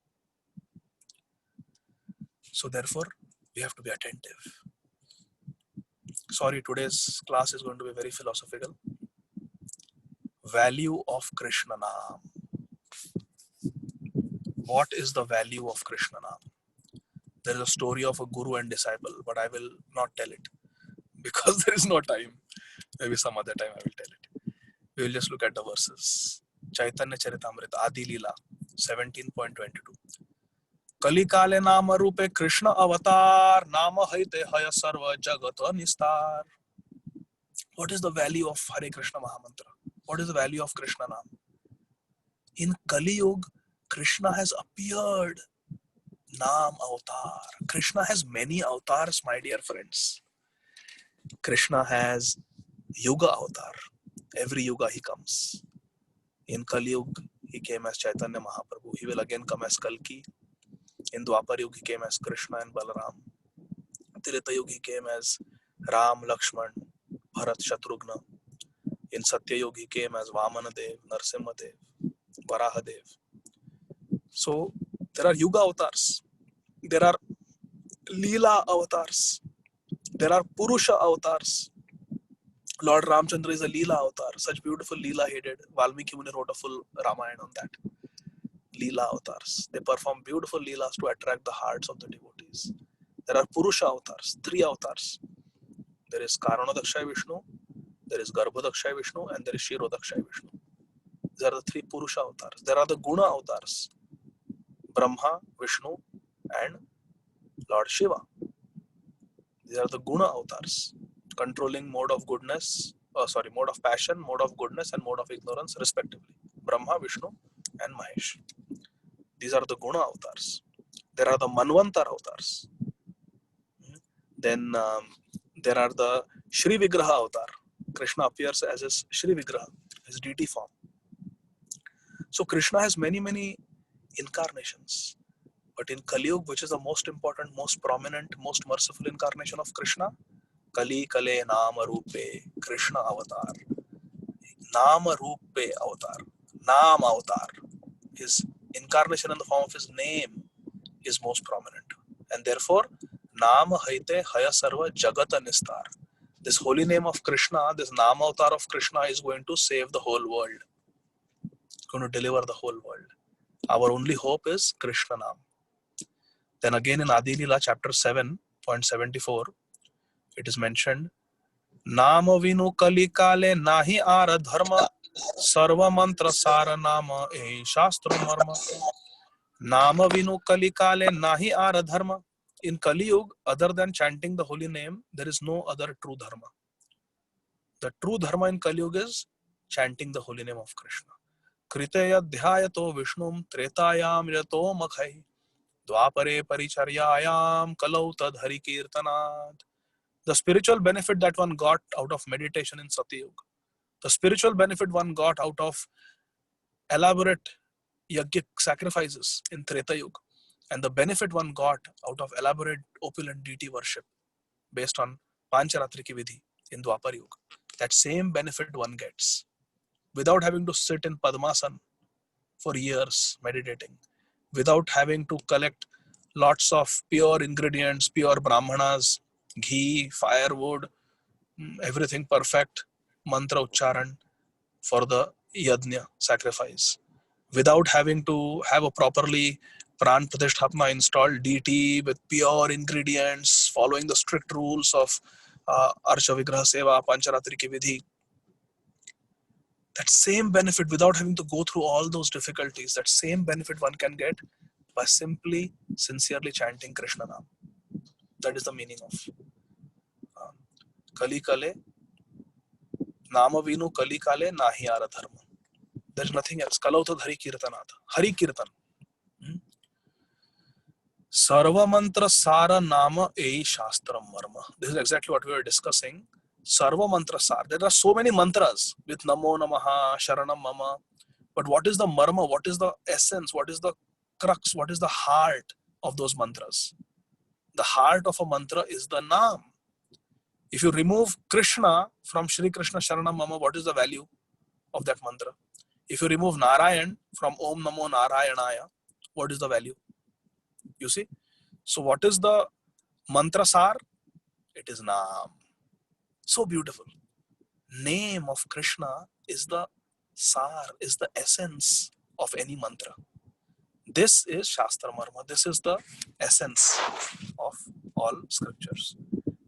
So therefore, we have to be attentive. Sorry, today's class is going to be very philosophical. Value of Krishna Naam. What is the value of Krishna Naam? There is a story of a guru and disciple, but I will not tell it because there is no time. Maybe some other time I will tell it. We will just look at the verses. Caitanya Caritamrta Antya Lila 17.22. Kali kale nama rupe Krishna avatar, nama haite haya sarva jagata nistar. What is the value of Hare Krishna Mahamantra? What is the value of Krishna Naam? In Kali Yuga, Krishna has appeared. Naam avatar. Krishna has many avatars, my dear friends. Krishna has Yuga avatar. Every Yuga he comes. In Kali Yuga, he came as Chaitanya Mahaprabhu. He will again come as Kalki. In Dwapar Yuga, he came as Krishna and Balaram. Treta Yuga, he came as Ram, Lakshman, Bharat, Shatrughna. In Satya Yuga, he came as Vamanadev, Narsimhadev, Varahadev. So, there are Yuga avatars. There are Leela avatars. There are Purusha avatars. Lord Ramchandra is a Leela avatar. Such beautiful Leela he did. Valmiki Muni wrote a full Ramayana on that. Leela avatars. They perform beautiful Leelas to attract the hearts of the devotees. There are Purusha avatars. 3 avatars. There is Karanadakshay Vishnu, there is Garbhodakshay Vishnu, and there is Shirodakshay Vishnu. These are the 3 Purusha avatars. There are the Guna avatars. Brahma, Vishnu, and Lord Shiva. These are the Guna avatars. Controlling mode of goodness, mode of passion, mode of goodness, and mode of ignorance, respectively. Brahma, Vishnu, and Mahesh. These are the Guna avatars. There are the Manvantar avatars. Then there are the Shri Vigraha avatar. Krishna appears as his Shri Vigraha, his deity form. So Krishna has many, many incarnations. But in Kali Yuga, which is the most important, most prominent, most merciful incarnation of Krishna, Kali Kale Nama Rupe, Krishna avatar. Nama Rupe avatar. Nam avatar. His incarnation in the form of his name is most prominent. And therefore, Nama Haite Haya Sarva Jagata Nistar. This holy name of Krishna, this Nama avatar of Krishna is going to save the whole world. It's going to deliver the whole world. Our only hope is Krishna Nam. Then again in Adi Lila chapter 7.74, it is mentioned, Nama vinu kali kale nahi ara dharma Sarva mantra sara nama e shastra marma. Nama vinu kali kale nahi ara dharma. In Kali Yuga, other than chanting the holy name, there is no other true dharma. The true dharma in Kali Yuga is chanting the holy name of Krishna. Kriteya dhyayato vishnum tretayam yato makhai dvapare paricharyayam kalau tad hari kirtanat. The spiritual benefit that one got out of meditation in Satyayuga, the spiritual benefit one got out of elaborate yajnik sacrifices in Treta Yuga, and the benefit one got out of elaborate opulent deity worship based on Pancharatri ki vidhi in Dwapar Yuga, that same benefit one gets without having to sit in Padmasana for years meditating, without having to collect lots of pure ingredients, pure brahmanas, ghee, firewood, everything perfect, mantra ucharan for the yajna sacrifice, without having to have a properly pran pratisthapana installed deity with pure ingredients, following the strict rules of Archa Vigraha Seva, Pancharatri ki vidhi. That same benefit, without having to go through all those difficulties, that same benefit one can get by simply, sincerely chanting Krishna Nam. That is the meaning of Kali Kale, Nama Vinu Kali Kale, Nahi Ara Dharma. There is nothing else. Kalautad Hari Kirtanat. Hari Kirtan. Sarva mantra sara nama ei shastram marma. This is exactly what we were discussing. Sarva mantra sara. There are so many mantras with Namo Namaha, Sharanam Mama. But what is the marma? What is the essence? What is the crux? What is the heart of those mantras? The heart of a mantra is the Naam. If you remove Krishna from Shri Krishna Sharanam Mama, what is the value of that mantra? If you remove Narayan from Om Namo Narayanaya, what is the value? You see? So what is the mantra sar? It is Naam. So beautiful. Name of Krishna is the sar, is the essence of any mantra. This is Shastra Marma. This is the essence of all scriptures.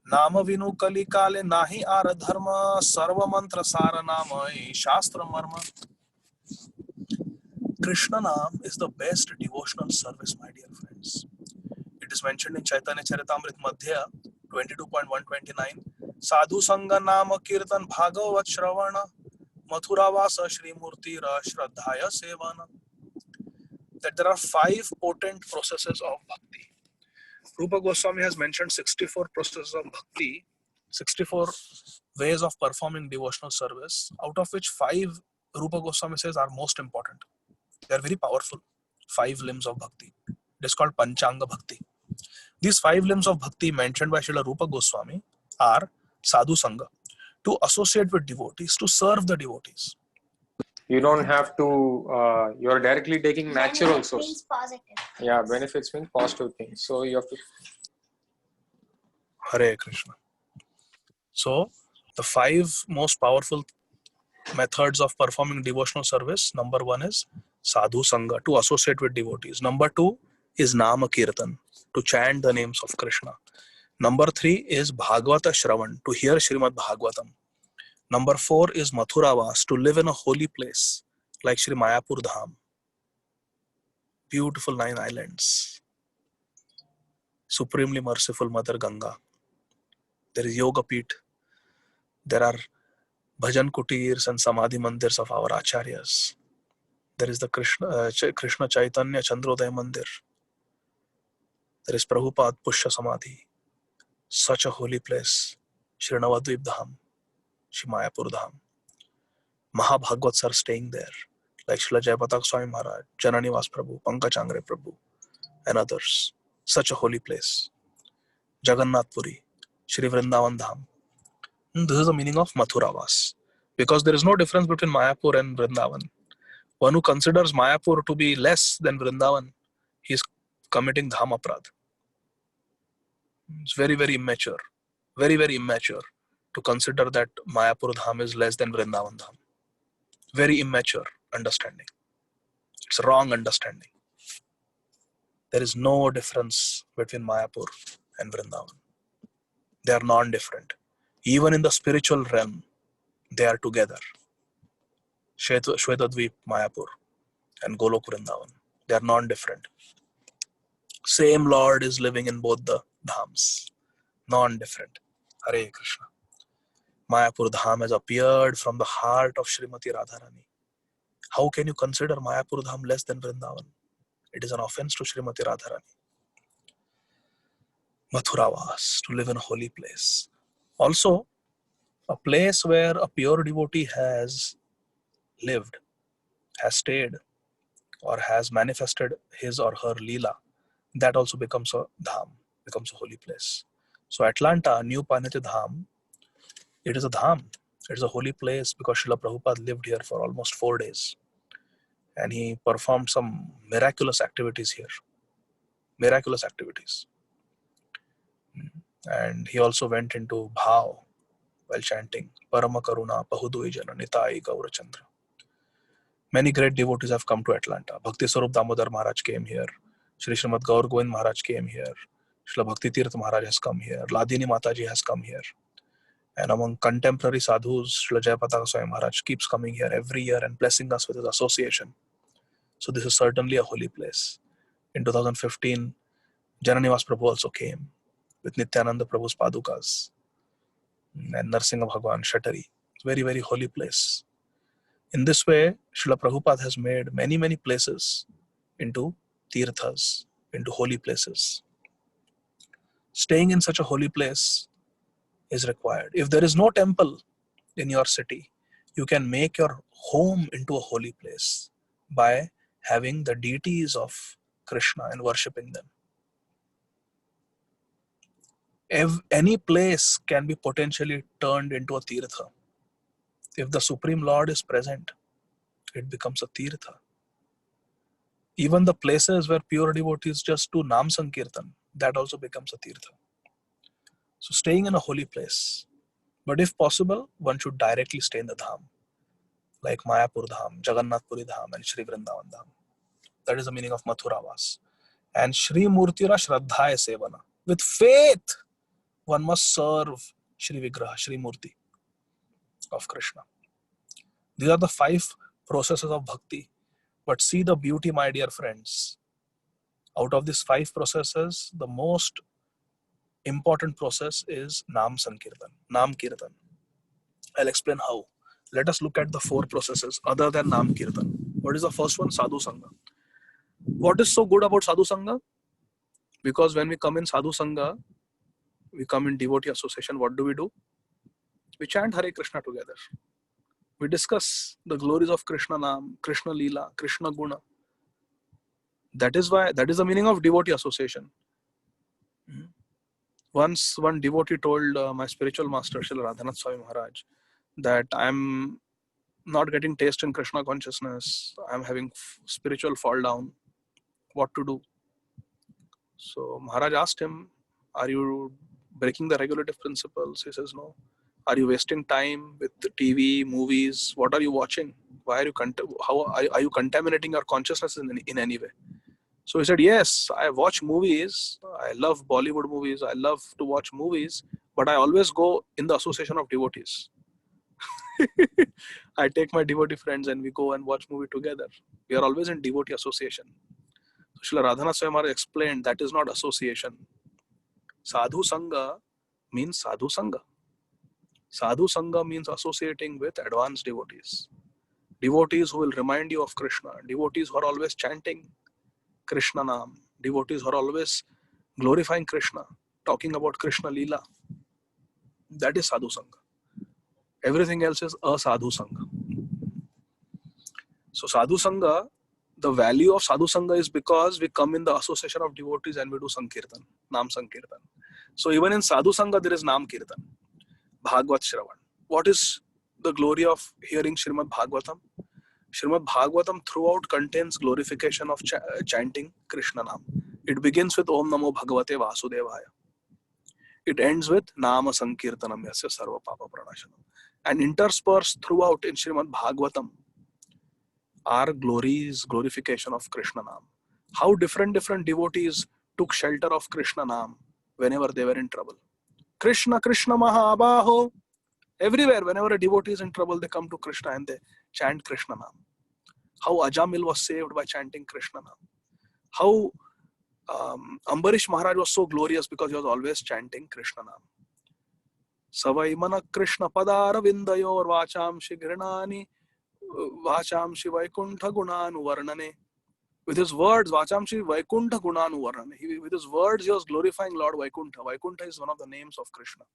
Nama vinu kali kale nahi ara dharma sarva mantra sara nama Shastra Marma. Krishna Nam is the best devotional service, my dear friends. It is mentioned in Caitanya Caritamrta Antya 22.129. Sadhu Sangha Nama Kirtan Bhagavat Shravana Mathura Vasa Shri Murti Ra Shraddhaya Sevana. That there are 5 potent processes of bhakti. Rupa Goswami has mentioned 64 processes of bhakti, 64 ways of performing devotional service, out of which 5 Rupa Goswami says are most important. They are very powerful. 5 limbs of bhakti. It is called Panchanga Bhakti. These 5 limbs of bhakti mentioned by Srila Rupa Goswami are Sadhu Sangha, to associate with devotees, to serve the devotees. You don't have to, you're directly taking natural source. Means positive. Yeah, benefits means positive things. So you have to. Hare Krishna. So the 5 most powerful methods of performing devotional service, number 1 is Sadhu Sangha, to associate with devotees. Number 2 is Nama Kirtan, to chant the names of Krishna. Number 3 is Bhagavata Shravan, to hear Srimad Bhagavatam. Number 4 is Mathura Vas, to live in a holy place like Sri Mayapur Dham. Beautiful 9 islands. Supremely merciful Mother Ganga. There is Yoga Peeth. There are Bhajan Kutirs and Samadhi Mandirs of our Acharyas. There is the Krishna Chaitanya Chandrodaya Mandir. There is Prabhupada Pushya Samadhi. Such a holy place. Sri Navadvip Dham. Sri Mayapur Dham. Mahabhagavats are staying there, like Srila Jayapatak Swami Maharaj, Jananivas Prabhu, Pankajangre Prabhu, and others. Such a holy place. Jagannath Puri, Shri Vrindavan Dham. This is the meaning of Mathura Vas. Because there is no difference between Mayapur and Vrindavan. One who considers Mayapur to be less than Vrindavan, he is committing Dham Aprad. It's very, very immature. Very, very immature to consider that Mayapur Dham is less than Vrindavan Dham. Very immature understanding. It's a wrong understanding. There is no difference between Mayapur and Vrindavan. They are non-different. Even in the spiritual realm, they are together. Shwetadvip, Mayapur, and Golok Vrindavan. They are non-different. Same Lord is living in both the dhams. Non-different. Hare Krishna. Mayapur Dham has appeared from the heart of Srimati Radharani. How can you consider Mayapur Dham less than Vrindavan? It is an offense to Srimati Radharani. Mathuravas, to live in a holy place. Also, a place where a pure devotee has lived, has stayed, or has manifested his or her Leela, that also becomes a dham, becomes a holy place. So Atlanta, New Panati Dham, it is a dham. It is a holy place because Srila Prabhupada lived here for almost 4 days. And he performed some miraculous activities here. Miraculous activities. And he also went into bhav while chanting Parama Karuna Pahudui Jana Nitai Gaurachandra. Many great devotees have come to Atlanta. Bhakti Swarup Damodar Maharaj came here. Shri Srimad Gaur Govind Maharaj came here. Srila Bhakti Tirth Maharaj has come here. Ladini Mataji has come here. And among contemporary sadhus, Srila Jayapataka Swami Maharaj keeps coming here every year and blessing us with his association. So this is certainly a holy place. In 2015, Jananivas Prabhu also came with Nityananda Prabhu's Padukas and Narsingha Bhagwan Shatari. It's a very, very holy place. In this way, Srila Prabhupada has made many, many places into tirthas, into holy places. Staying in such a holy place is required. If there is no temple in your city, you can make your home into a holy place by having the deities of Krishna and worshipping them. Any place can be potentially turned into a tirtha. If the Supreme Lord is present, it becomes a tirtha. Even the places where pure devotees just do Nam Sankirtan, that also becomes a tirtha. So staying in a holy place. But if possible, one should directly stay in the dham, like Mayapur Dham, Jagannath Puri Dham, and Shri Vrindavan Dham. That is the meaning of Mathuravas. And Shri Murtira Shraddhaya Sevana. With faith, one must serve Shri Vigraha, Shri Murti of Krishna. These are the 5 processes of bhakti. But see the beauty, my dear friends. Out of these 5 processes, the most important process is Nam Sankirtan, Nam Kirtan. I'll explain how. Let us look at the 4 processes other than Nam Kirtan. What is the first one? Sadhu Sangha. What is so good about Sadhu Sangha? Because when we come in Sadhu Sangha, we come in devotee association, what do? We chant Hare Krishna together. We discuss the glories of Krishna Nam, Krishna Leela, Krishna Guna. That is the meaning of devotee association. Once one devotee told my spiritual master, Srila Radhanath Swami Maharaj, that I'm not getting taste in Krishna consciousness. I'm having spiritual fall down. What to do? So Maharaj asked him, are you breaking the regulative principles? He says, no. Are you wasting time with the TV, movies? What are you watching? Why are you are you contaminating your consciousness in any way? So he said, yes, I watch movies. I love Bollywood movies. I love to watch movies, but I always go in the association of devotees. I take my devotee friends and we go and watch movie together. We are always in devotee association. So Srila Radhanath Swami Maharaj explained that is not association. Sadhu Sangha means Sadhu Sangha. Sadhu Sangha means associating with advanced devotees. Devotees who will remind you of Krishna. Devotees who are always chanting Krishna Nam. Devotees who are always glorifying Krishna, talking about Krishna Leela. That is Sadhu Sangha. Everything else is Asadhu Sangha. So Sadhu Sangha, the value of Sadhu Sangha is because we come in the association of devotees and we do Sankirtan, Nam Sankirtan. So even in Sadhu Sangha there is Nam Kirtan, Bhagavad Shravan. What is the glory of hearing Srimad Bhagavatam? Srimad Bhagavatam throughout contains glorification of chanting Krishna Nam. It begins with Om Namo Bhagavate Vasudevaya. It ends with Nama Sankirtanam Yasya Sarva Papa Pranashanam. And interspersed throughout in Srimad Bhagavatam are glorification of Krishna Nam. How different devotees took shelter of Krishna Nam whenever they were in trouble. Krishna, Krishna Mahabaho. Everywhere, whenever a devotee is in trouble, they come to Krishna and they chant Krishna Nam. How Ajamil was saved by chanting Krishna Nam. How Ambarish Maharaj was so glorious because he was always chanting Krishna Nam. Savai mana Krishna padara vindayor vacham shigrinani vacham shivaikuntha gunanu varnane. With his words, vacham shivaikuntha gunanu varnane. With his words, he was glorifying Lord Vaikuntha. Vaikuntha is one of the names of Krishna.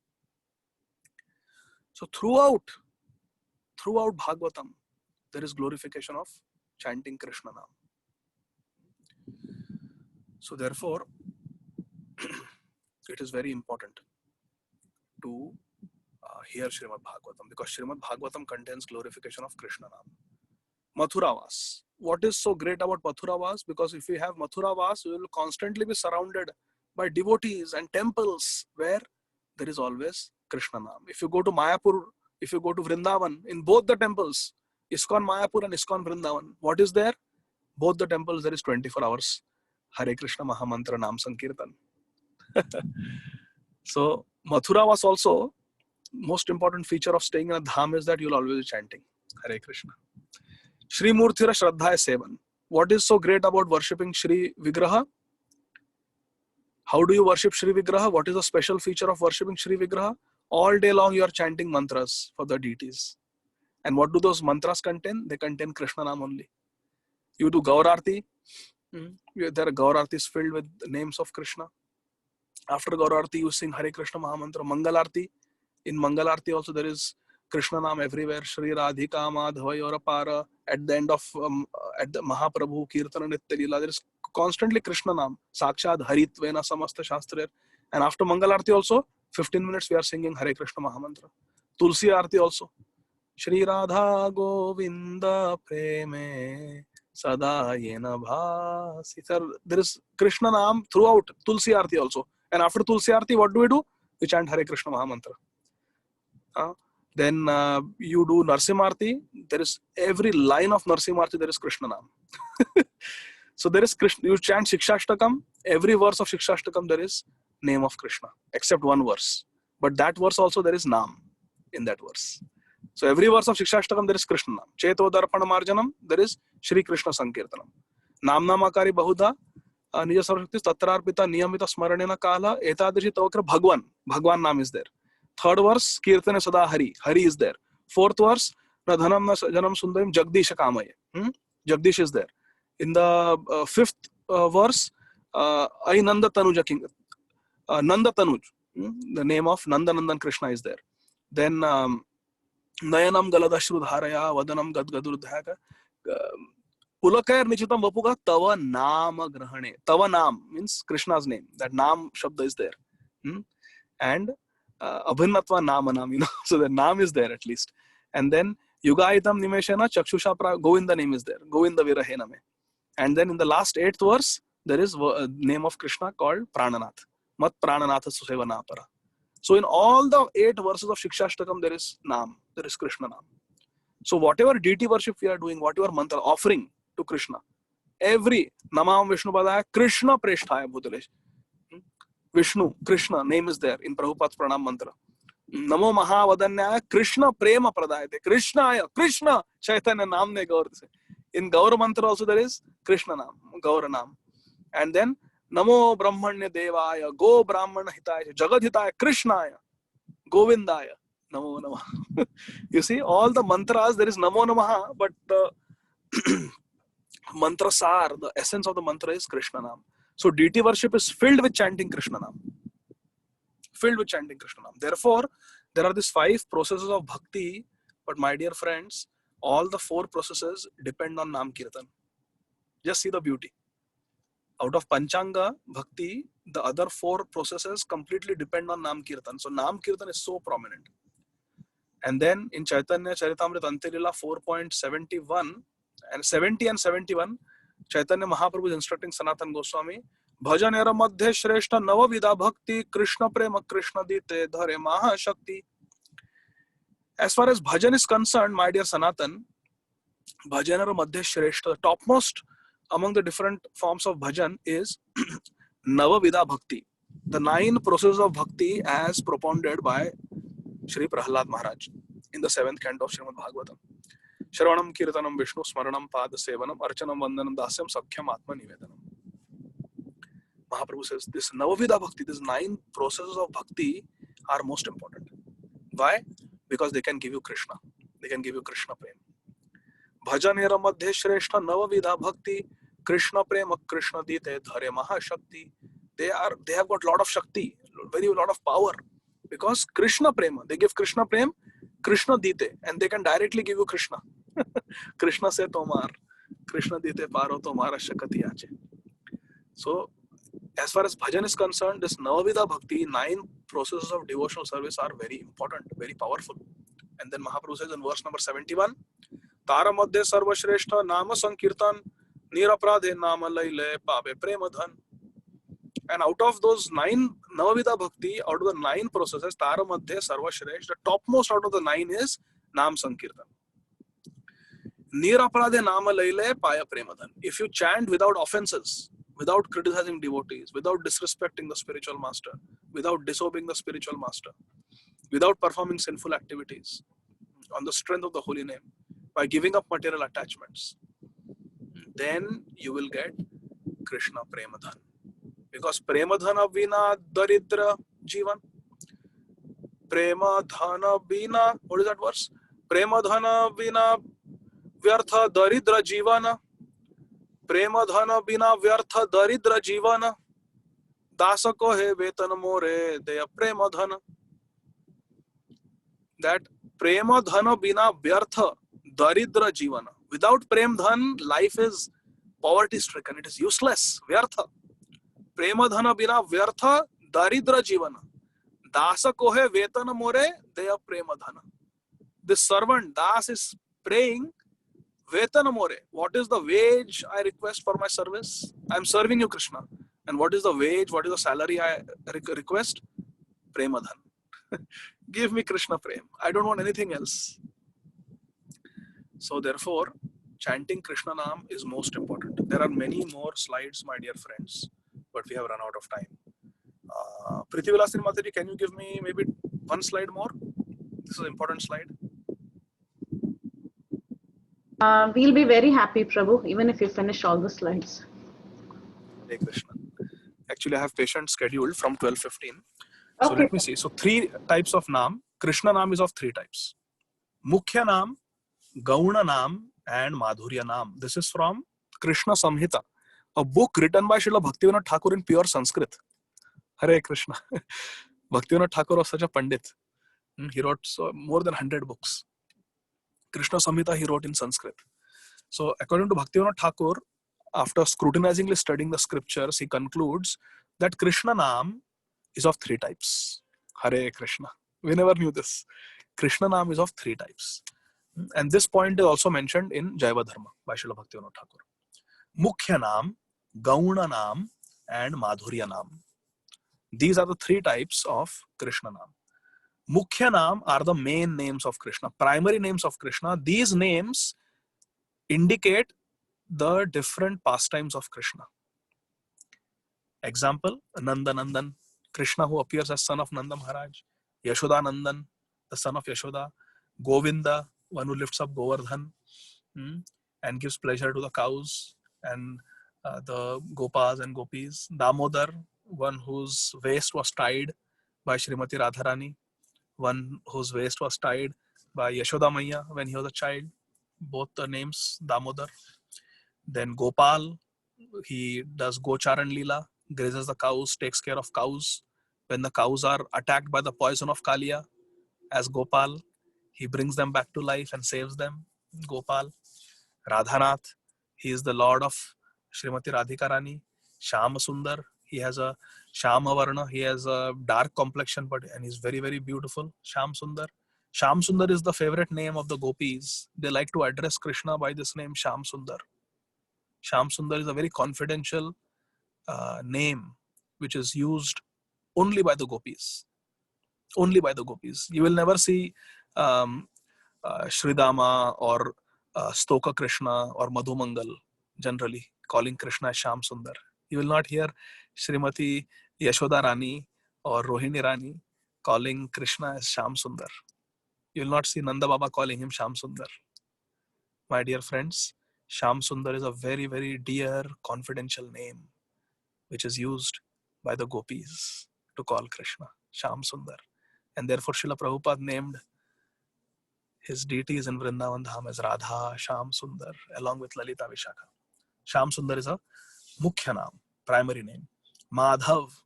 So throughout Bhagavatam, there is glorification of chanting Krishna Nam. So therefore, it is very important to hear Srimad Bhagavatam, because Srimad Bhagavatam contains glorification of Krishna Nam. Mathuravas. What is so great about Mathuravas? Because if we have Mathuravas, we will constantly be surrounded by devotees and temples where there is always Krishna Nam. If you go to Mayapur, if you go to Vrindavan, in both the temples, ISKCON Mayapur and ISKCON Vrindavan, what is there? Both the temples, there is 24 hours Hare Krishna Mahamantra Nam Sankirtan. So Mathura was also, most important feature of staying in a dham is that you'll always be chanting Hare Krishna. Shri Murthira Shraddha Sevan. What is so great about worshipping Shri Vigraha? How do you worship Shri Vigraha? What is the special feature of worshipping Shri Vigraha? All day long you are chanting mantras for the deities. And what do those mantras contain? They contain Krishna Nam only. You do Gaurarti. There are Gaurartis filled with the names of Krishna. After Gaurarti, you sing Hare Krishna Mahamantra. Mangalarti. In Mangalarti also there is Krishna Nam everywhere. Shri Radhika Madhava Yorapara. At the end of at the Mahaprabhu Kirtana Nitya Lila, there is constantly Krishna Nam. Sakshad Haritvena Samasta Shastrir. And after Mangalarti also, 15 minutes we are singing Hare Krishna Mahamantra. Tulsi Arti also. Shri Radha Govinda Preme Sada Yena Bhasi. There is Krishna Nam throughout Tulsi Arti also. And after Tulsi Arti, what do? We chant Hare Krishna Mahamantra. Then you do Narsimarti. There is every line of Narsimarti, there is Krishna Nam. So there is Krishna. You chant Shikshashtakam. Every verse of Shikshashtakam, there is name of Krishna, except one verse. But that verse also there is Nam in that verse. So every verse of Shikshashtakam, there is Krishna Nam. Cheto Darpana Marjanam, there is Shri Krishna Sankirtanam. Nam Namakari Bahuda, Nija Sarvashakti, Tatrarpita, Niyamita Smaranena Kala, Etadashi Tavakra Bhagwan. Bhagwan Nam is there. Third verse, Kirtane Sada Hari. Hari is there. Fourth verse, Radhanam Janam Sundarim Jagdisha Kamaye. Jagdish is there. In the fifth verse, I Nanda Tanuja King. Nanda Tanuj. The name of Nanda Nandan Krishna is there. Then Nayanam Galadashru Dharaya, Vadanam Gadgadurudhaka. Pulakayar Nichitam Vapuga Tava Nama Grahane. Tava Nam means Krishna's name. That Nam Shabda is there. And Abhinatva Namanam, so the Nam is there at least. And then Yugaitam Nimeshana Chakshusha Govinda name is there. Govinda Virahename. And then in the last 8th verse, there is a name of Krishna called Prananath. Mat Prananatha Susevanapara. So in all the 8 verses of Shikshashtakam, there is Nam. There is Krishna Nam. So whatever deity worship we are doing, whatever mantra offering to Krishna, every Namam Vishnu Padaya, Krishna Presthaya Bhutalesh. Vishnu, Krishna, name is there in Prabhupada's Pranam mantra. Namo Mahavadanyaya, Krishna Prema Pradayate. Krishna, Chaitanya Namne Gaur. In Gaur mantra also there is Krishna Nam, Gaur Nam. And then Namo Brahmanya Devaya, Go Brahmana Hitaya, Jagad Hitaya, Krishnaya, Govindaya, Namo Namaha. You see, all the mantras, there is Namo Namaha, but the mantra sar, the essence of the mantra is Krishna Nam. So deity worship is filled with chanting Krishna Nam. Filled with chanting Krishna Nam. Therefore, there are these 5 processes of bhakti, but my dear friends, all the 4 processes depend on Nam Kirtan. Just see the beauty. Out of Panchanga Bhakti, the other 4 processes completely depend on Nam Kirtan. So Nam Kirtan is so prominent. And then in Caitanya Caritamrta Antya Lila 4.71 and 70 and 71, Chaitanya Mahaprabhu is instructing Sanatana Goswami, Bhajanera Madhya Shreshta Navavida Bhakti Krishna Prema Krishna Dite Dhare Maha Shakti. As far as bhajan is concerned, my dear Sanatan, Bhajanera Madhya Shreshta, the topmost among the different forms of bhajan is Navavida Bhakti. The 9 processes of bhakti as propounded by Sri Prahlad Maharaj in the 7th canto of Srimad Bhagavatam. Shravanam Kirtanam Vishnu Smaranam Pada Sevanam Archanam Vandanam Dasyam Sakhyam Atma Nivedanam. Mahaprabhu says this Navavida Bhakti, these 9 processes of bhakti are most important. Why? Because they can give you Krishna. They can give you Krishna prem. Bhajanera Madhya Shreshta Navavida Bhakti Krishna prema Krishna Dite Dhare Mahashakti. They have got lot of Shakti, very lot of power. Because Krishna prema, they give Krishna prem, Krishna Dite, and they can directly give you Krishna. Krishna se tomar, Krishna Dite paro tomara shakati ache. So, as far as bhajan is concerned, this Navavida Bhakti, 9 processes of devotional service are very important, very powerful. And then Mahaprabhu says in verse number 71, Tara Madhya Sarva Shreshta Nama Sankirtan Nirapradhe Nama Laile Pabe Premadhan. And out of those 9 Navavida Bhakti, out of the 9 processes, Tara Madhya Sarva Shresh, the topmost out of the 9 is Nam Sankirtan. Nirapradhe Nama Laile Paya Premadhan. If you chant without offenses, without criticizing devotees, without disrespecting the spiritual master, without disobeying the spiritual master, without performing sinful activities, on the strength of the holy name, by giving up material attachments, then you will get Krishna Premadhan. Because Premadhana Vina Daridra Jivan. Premadhana Vina, what is that verse? Premadhana Vina Vyartha Daridra Jivana. Premadhana Vina Vyartha Daridra Jivana. Dasa ko he vetan more deya Premadhana. That Premadhana Vina Vyartha Daridra Jivana. Without Premdhan, life is poverty stricken. It is useless. Vyartha. Premadhana Bina Vyartha Daridra Jivana. Dasa kohe vetana more deya Premadhana. This servant, Das, is praying Vetana more. What is the wage I request for my service? I am serving you, Krishna. And what is the wage? What is the salary I request? Premadhan. Give me Krishna Prem. I don't want anything else. So therefore, chanting Krishna Nam is most important. There are many more slides, my dear friends, but we have run out of time. Priti Vilasini Mataji, can you give me maybe one slide more? This is an important slide. We'll be very happy, Prabhu, even if you finish all the slides. Hare Krishna. Actually, I have patients scheduled from 12:15. So Okay. let me see. So 3 types of Nam. Krishna Nam is of 3 types. Mukhya Nam, Gauna Nam, and Madhurya Nam. This is from Krishna Samhita, a book written by Srila Bhaktivinoda Thakur in pure Sanskrit. Hare Krishna. Bhaktivinoda Thakur was such a Pandit. He wrote more than 100 books. Krishna Samhita he wrote in Sanskrit. So according to Bhaktivinoda Thakur, after scrutinizingly studying the scriptures, he concludes that Krishna Nam is of 3 types. Hare Krishna. We never knew this. Krishna Nam is of 3 types. And this point is also mentioned in Jaiva Dharma by Srila Bhaktivinoda Thakur. Mukhya Nam, Gauna Nam, and Madhurya Nam. These are the 3 types of Krishna Nam. Mukhya Nam are the main names of Krishna, primary names of Krishna. These names indicate the different pastimes of Krishna. Example, Nanda Nandan, Krishna who appears as son of Nanda Maharaj. Yashoda Nandan, the son of Yashoda. Govinda, one who lifts up Govardhan and gives pleasure to the cows and the Gopas and Gopis. Damodar, one whose waist was tied by Srimati Radharani. One whose waist was tied by Yashoda Maiya when he was a child. Both the names Damodar. Then Gopal, he does Gocharan Lila, grazes the cows, takes care of cows. When the cows are attacked by the poison of Kaliya, as Gopal, he brings them back to life and saves them. Gopal. Radhanath, he is the lord of Srimati Radhika Rani. Shama Sundar, he has a Shama Varna, he has a dark complexion, and he's very, very beautiful. Sham Sundar. Sham Sundar is the favorite name of the gopis. They like to address Krishna by this name, Sham Sundar. Sham Sundar is a very confidential name which is used only by the gopis. Only by the gopis. You will never see Shridama or Stoka Krishna or Madhumangal generally calling Krishna Sham Sundar. You will not hear Srimati Yashoda Rani or Rohini Rani calling Krishna as Sham Sundar. You will not see Nanda Baba calling him Sham Sundar. my dear friends, Sham Sundar is a very, very dear, confidential name which is used by the gopis to call Krishna, Sham Sundar. And therefore Srila Prabhupada named his deities in Vrindavan Dham as Radha, Sham Sundar, along with Lalita Vishakha. Sham Sundar is a mukhya naam, primary name. Madhav.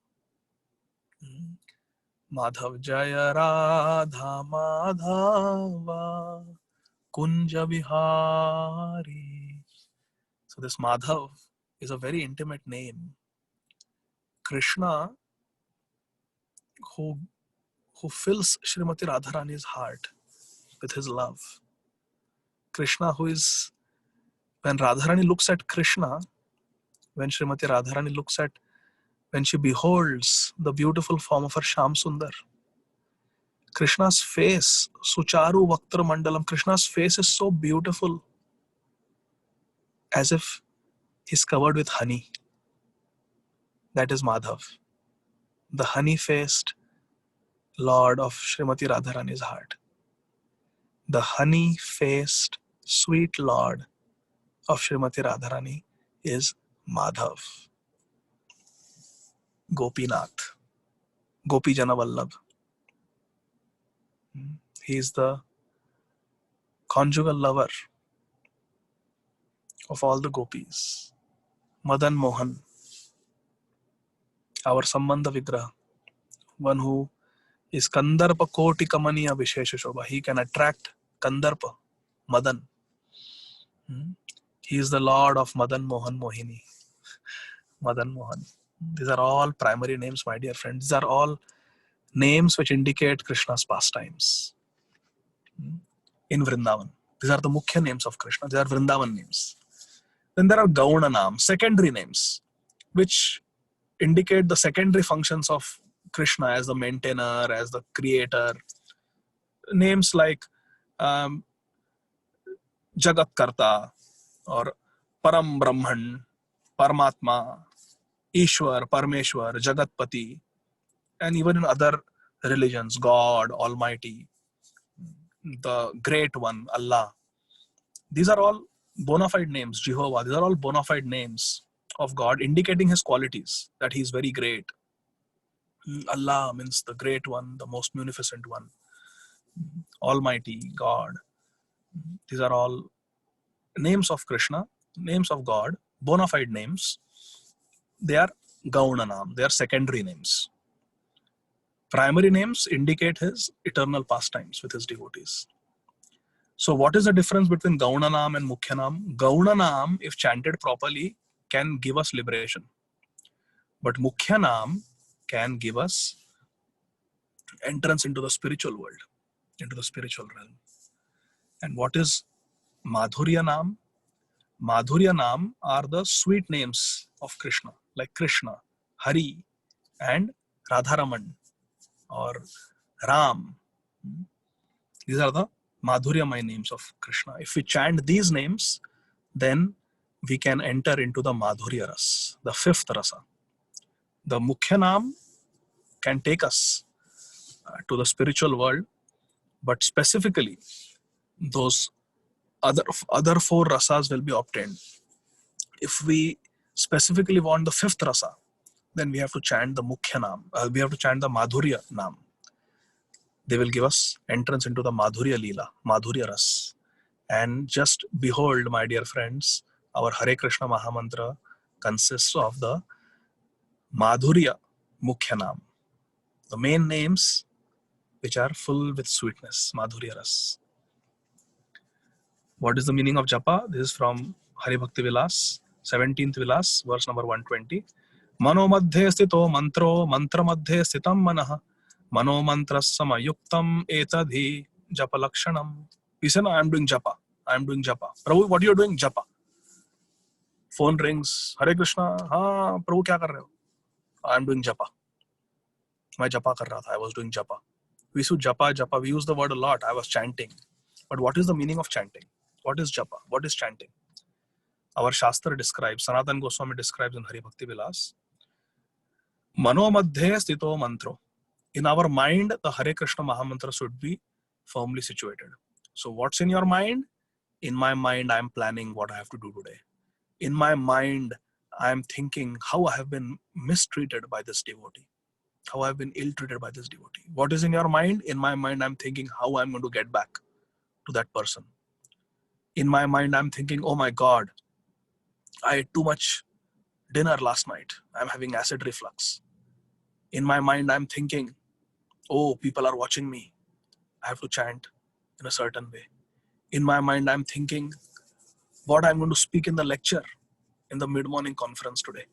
Madhav Jaya Radha Madhava Kunja Vihari. So this Madhav is a very intimate name. Krishna, who fills Srimati Radharani's heart with his love. Krishna, who is, when Radharani looks at Krishna, when Srimati Radharani looks at, when she beholds the beautiful form of her Sham Sundar, Krishna's face, Sucharu Vaktra Mandalam, Krishna's face is so beautiful, as if he's covered with honey. That is Madhav, the honey-faced Lord of Srimati Radharani's heart. The honey-faced, sweet Lord of Srimati Radharani is Madhav. Gopinath, Gopi Jana Vallabh. He is the conjugal lover of all the gopis. Madan Mohan, our Sambandha Vigraha, one who is Kandarpa Koti Kamaniya Vishesha Shobha. He can attract Kandarpa, Madan. He is the Lord of Madan Mohan Mohini. Madan Mohan. These are all primary names, my dear friends. These are all names which indicate Krishna's pastimes in Vrindavan. These are the mukhya names of Krishna. They are Vrindavan names. Then there are Gauna names, secondary names, which indicate the secondary functions of Krishna as the maintainer, as the creator. Names like Jagat Karta or Param Brahman, Paramatma, Ishwar, Parameshwar, Jagatpati, and even in other religions, God, Almighty, the Great One, Allah. These are all bona fide names, Jehovah. These are all bona fide names of God, indicating his qualities, that he is very great. Allah means the Great One, the most munificent one, Almighty, God. These are all names of Krishna, names of God, bona fide names. They are Gaunanam, they are secondary names. Primary names indicate his eternal pastimes with his devotees. So what is the difference between Gaunanam and Mukhyanam? Gaunanam, if chanted properly, can give us liberation. But Mukhyanam can give us entrance into the spiritual world, into the spiritual realm. And what is Madhurya Nam? Madhurya Nam are the sweet names of Krishna, like Krishna, Hari, and Radharaman or Ram. These are the Madhuryamay names of Krishna. If we chant these names, then we can enter into the Madhurya Ras, the fifth rasa. The Mukhya Nam can take us to the spiritual world, but specifically those other four rasas will be obtained. If we specifically want the fifth rasa, then we have to chant the Mukhya Nam. We have to chant the Madhurya Nam. They will give us entrance into the Madhurya Lila, Madhurya Ras. And just behold, my dear friends, our Hare Krishna Mahamantra consists of the Madhurya Mukhya Nam, the main names which are full with sweetness, Madhurya Ras. What is the meaning of japa? This is from Hari Bhakti Vilas, 17th Vilas, verse number 120. Mano madhe stito mantro, mantra madhe stitam manah, mano mantra samayuktam etadhi japa lakshanam. He said, no, I am doing japa. I am doing japa. Prabhu, what are you doing? Japa. Phone rings. Hare Krishna. Haan, Prabhu, kya kar rahe ho? I am doing japa. Main japa kar raha tha. I was doing japa. We use japa. We use the word a lot. I was chanting. But what is the meaning of chanting? What is japa? What is chanting? Our Shastra describes, Sanatan Goswami describes in Hari Bhakti Vilas, Mano madhe stito mantro. In our mind, the Hare Krishna Mahamantra should be firmly situated. So what's in your mind? In my mind, I'm planning what I have to do today. In my mind, I'm thinking how I have been mistreated by this devotee, how I've been ill-treated by this devotee. What is in your mind? In my mind, I'm thinking how I'm going to get back to that person. In my mind, I'm thinking, oh my God, I ate too much dinner last night. I'm having acid reflux. In my mind, I'm thinking, oh, people are watching me. I have to chant in a certain way. In my mind, I'm thinking what I'm going to speak in the lecture in the mid-morning conference today.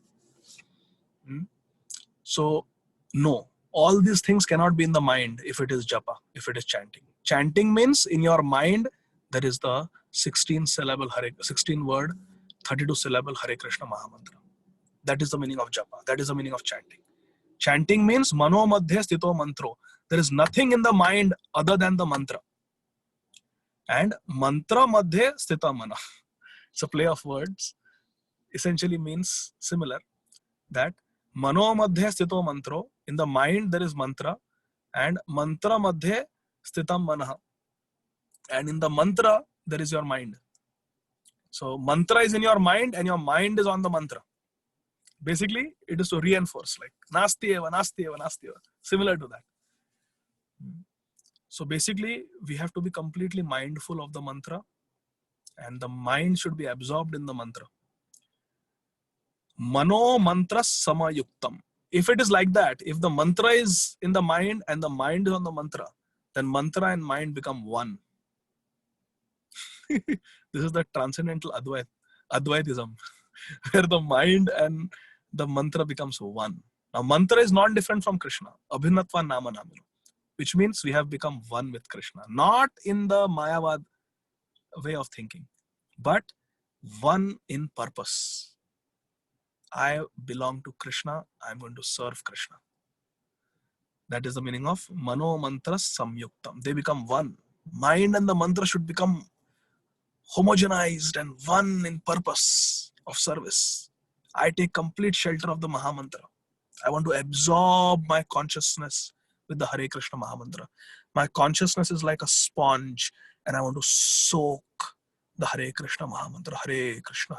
So, no, all these things cannot be in the mind if it is japa, if it is chanting. Chanting means in your mind, there is the 16 word, 32 syllable Hare Krishna Mahamantra. That is the meaning of japa. That is the meaning of chanting. Chanting means mano madhya sthito mantro. There is nothing in the mind other than the mantra. And mantra madhya sthita mana. It's a play of words. Essentially means similar. That mano madhya sthito mantro. In the mind there is mantra. And mantra madhya sthitam manaha. And in the mantra there is your mind. So mantra is in your mind and your mind is on the mantra. Basically, it is to reinforce, like nasti eva, nasti eva, nasti eva. Similar to that. So basically, we have to be completely mindful of the mantra, and the mind should be absorbed in the mantra. Mano mantra samayuktam. If it is like that, if the mantra is in the mind and the mind is on the mantra, then mantra and mind become one. This is the transcendental Advaitism, where the mind and the mantra becomes one. Now, mantra is not different from Krishna. Abhinatva nama namino. Which means we have become one with Krishna. Not in the Mayavad way of thinking, but one in purpose. I belong to Krishna. I'm going to serve Krishna. That is the meaning of Mano Mantra Samyuktam. They become one. Mind and the mantra should become homogenized and one in purpose of service. I take complete shelter of the Mahamantra. I want to absorb my consciousness with the Hare Krishna Mahamantra. My consciousness is like a sponge and I want to soak the Hare Krishna Mahamantra. Hare Krishna,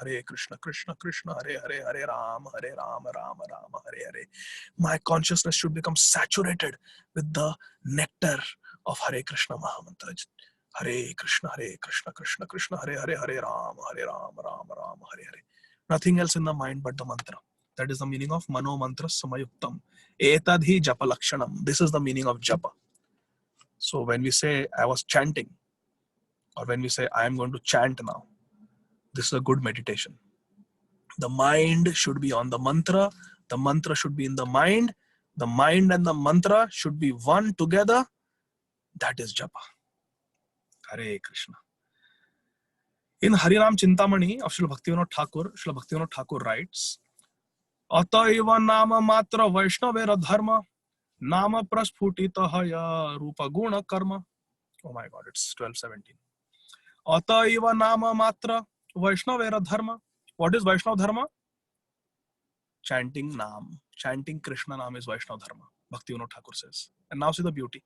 Krishna Krishna, Hare Hare, Hare Rama, Rama Rama, Hare Hare. My consciousness should become saturated with the nectar of Hare Krishna Mahamantra. Hare Krishna, Krishna Krishna, Hare Hare, Hare Rama, Rama Rama, Hare Hare. Nothing else in the mind but the mantra. That is the meaning of Mano Mantra Samayuktam. Etadhi Japa Lakshanam. This is the meaning of Japa. So when we say I was chanting, or when we say I am going to chant now, this is a good meditation. The mind should be on the mantra should be in the mind and the mantra should be one together. That is Japa. Hare Krishna. In Harinam Chintamani of Srila Bhaktivinoda Thakur writes, Ataiva nama matra Vaishnavera dharma nama prasphutitahaya rupa guna karma. Oh my God, it's 12:17. Ataiva nama matra Vaishnavera dharma. What is Vaishnav dharma? Chanting Nam. Chanting Krishna Nam is Vaishnav dharma. Bhaktivinoda Thakur says. And now see the beauty.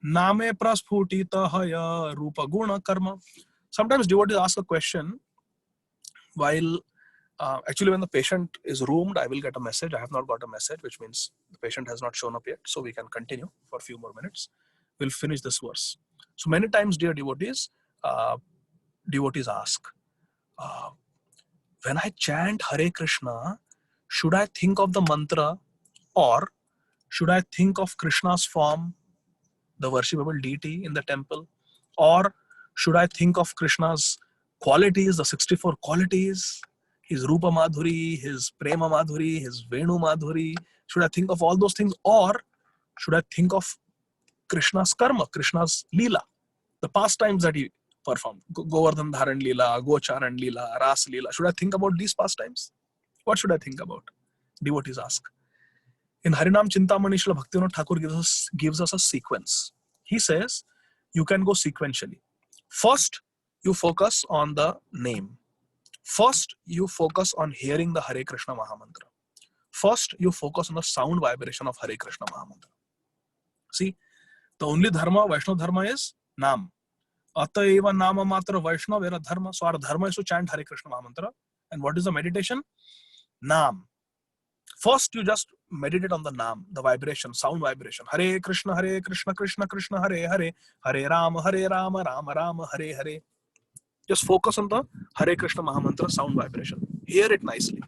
Name prasphutitahaya rupa guna karma. Sometimes devotees ask a question while actually when the patient is roomed, I will get a message. I have not got a message, which means the patient has not shown up yet. So we can continue for a few more minutes. We'll finish this verse. So many times, dear devotees, devotees ask, when I chant Hare Krishna, should I think of the mantra or should I think of Krishna's form, the worshipable deity in the temple, or should I think of Krishna's qualities, the 64 qualities, his Rupa Madhuri, his Prema Madhuri, his Venu Madhuri? Should I think of all those things, or should I think of Krishna's karma, Krishna's Leela, the pastimes that he performed? Govardhan Dharan Leela, Gocharan Leela, Ras Leela. Should I think about these pastimes? What should I think about? Devotees ask. In Harinam Chintamani, Srila Bhaktivinoda Thakur gives us a sequence. He says, you can go sequentially. First, you focus on the name. First, you focus on hearing the Hare Krishna Mahamantra. First, you focus on the sound vibration of Hare Krishna Mahamantra. See, the only dharma, Vaishnava dharma is Nam. Ataiva nama matra Vaishnavera dharma. So our dharma is to chant Hare Krishna Mahamantra. And what is the meditation? Nam. First, you just meditate on the Nam, the vibration, sound vibration. Hare Krishna, Krishna Krishna, Hare Hare, Hare Rama, Rama Rama, Hare Hare. Just focus on the Hare Krishna Mahamantra sound vibration. Hear it nicely.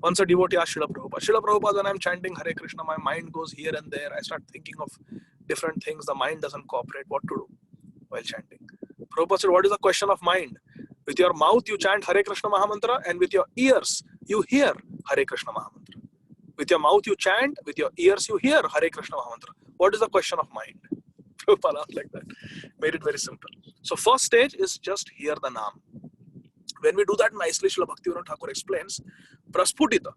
Once a devotee asked Srila Prabhupada, when I'm chanting Hare Krishna, my mind goes here and there. I start thinking of different things. The mind doesn't cooperate. What to do while chanting? Prabhupada said, what is the question of mind? With your mouth, you chant Hare Krishna Mahamantra, and with your ears, you hear Hare Krishna Mahamantra. With your mouth, you chant. With your ears, you hear Hare Krishna Mahamantra. What is the question of mind? Prabhupada asked like that. Made it very simple. So first stage is just hear the Nam. When we do that nicely, Srila Bhaktivinoda Thakur explains, Prasputita,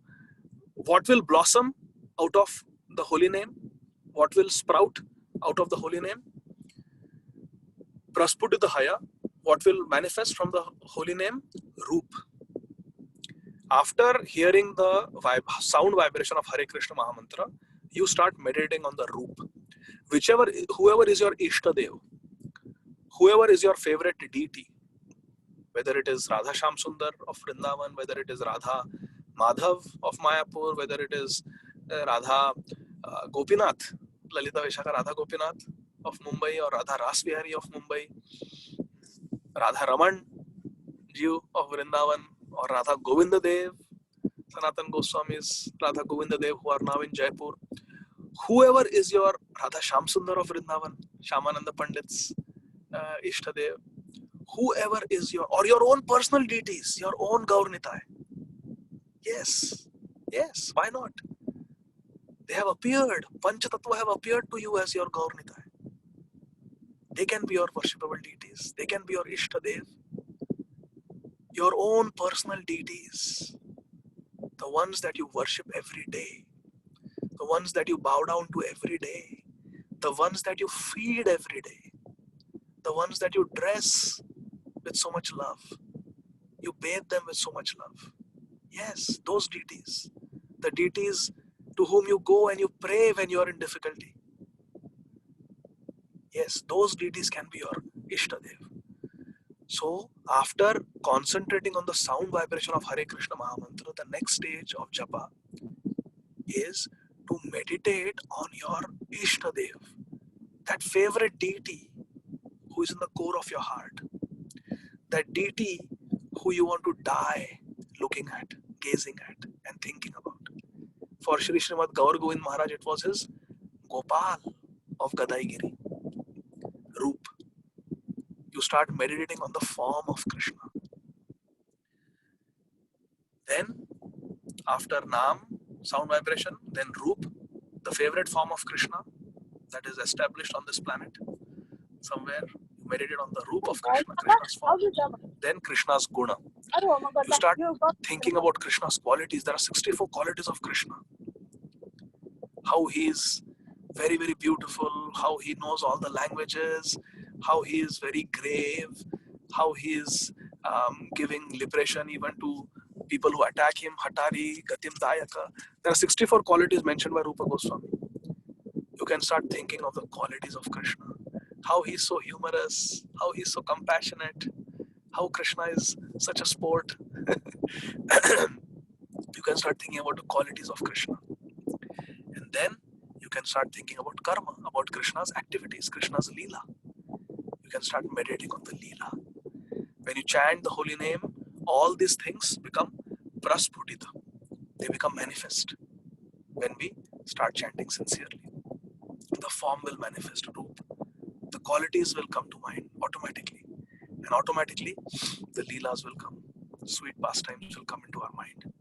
what will blossom out of the holy name? What will sprout out of the holy name? Prasputita Haya, what will manifest from the holy name? Roop. After hearing the sound vibration of Hare Krishna Mahamantra, you start meditating on the Roop. Whoever is your Ishtadev, whoever is your favorite deity, whether it is Radha Shyam Sundar of Vrindavan, whether it is Radha Madhav of Mayapur, whether it is Radha Gopinath, Lalita Vishaka Radha Gopinath of Mumbai, or Radha Rasvihari of Mumbai, Radha Raman Ji of Vrindavan, or Radha Govinda Dev, Sanatan Goswamis, Radha Govinda Dev, who are now in Jaipur. Whoever is your Radha Shyam Sundar of Vrindavan, Shyamananda Pandit's Ishtadev, whoever is your own personal deities, your own Gaurnitai. Yes, why not? They have appeared. Panchatattva have appeared to you as your Gaurnitai. They can be your worshipable deities. They can be your Ishtadev. Your own personal deities. The ones that you worship every day. The ones that you bow down to every day. The ones that you feed every day. The ones that you dress with so much love. You bathe them with so much love. Yes, those deities. The deities to whom you go and you pray when you are in difficulty. Yes, those deities can be your Ishtadev. So, after concentrating on the sound vibration of Hare Krishna Mahamantra, the next stage of japa is to meditate on your Ishtadev, that favorite deity who is in the core of your heart, that deity who you want to die looking at, gazing at, and thinking about. For Shri Srimad Gaur Govind Maharaj, it was his Gopal of Gadaigiri, Roop. You start meditating on the form of Krishna. Then, after Nam, sound vibration, then Roop, the favorite form of Krishna that is established on this planet. Somewhere, you meditate on the Roop of Krishna, Krishna's form. Then Krishna's Guna. You start thinking about Krishna's qualities. There are 64 qualities of Krishna. How he is very, very beautiful, how he knows all the languages, how he is very grave, how he is giving liberation even to people who attack him, Hatari, Gatim Dayaka. There are 64 qualities mentioned by Rupa Goswami. You can start thinking of the qualities of Krishna. How he is so humorous, how he is so compassionate, how Krishna is such a sport. You can start thinking about the qualities of Krishna. And then you can start thinking about karma, about Krishna's activities, Krishna's Lila. You can start meditating on the Lila. When you chant the holy name, all these things become prasputita. They become manifest. When we start chanting sincerely, the form will manifest, Roop. The qualities will come to mind automatically. And automatically, the Leelas will come. Sweet pastimes will come into our mind.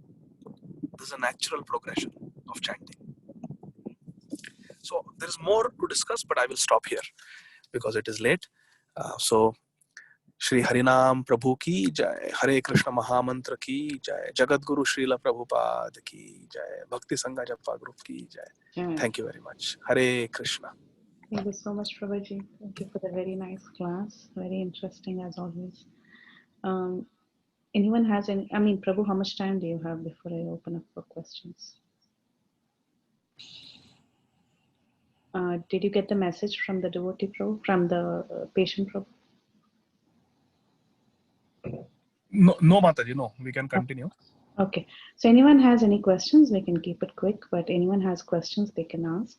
This is a natural progression of chanting. So there is more to discuss, but I will stop here because it is late. So Shri Harinam Prabhu ki jai, Hare Krishna Mahamantra ki jai, Jagat Guru Srila Prabhupada ki jai, Bhakti Sangha Japa Group ki jai. Thank you very much. Hare Krishna. Thank you so much, Prabhuji. Thank you for the very nice class. Very interesting as always. Anyone has any, Prabhu, how much time do you have before I open up for questions? Did you get the message from the devotee Prabhu, from the patient Prabhu? No, Mataji, no. We can continue. Okay. So anyone has any questions, we can keep it quick, but anyone has questions, they can ask.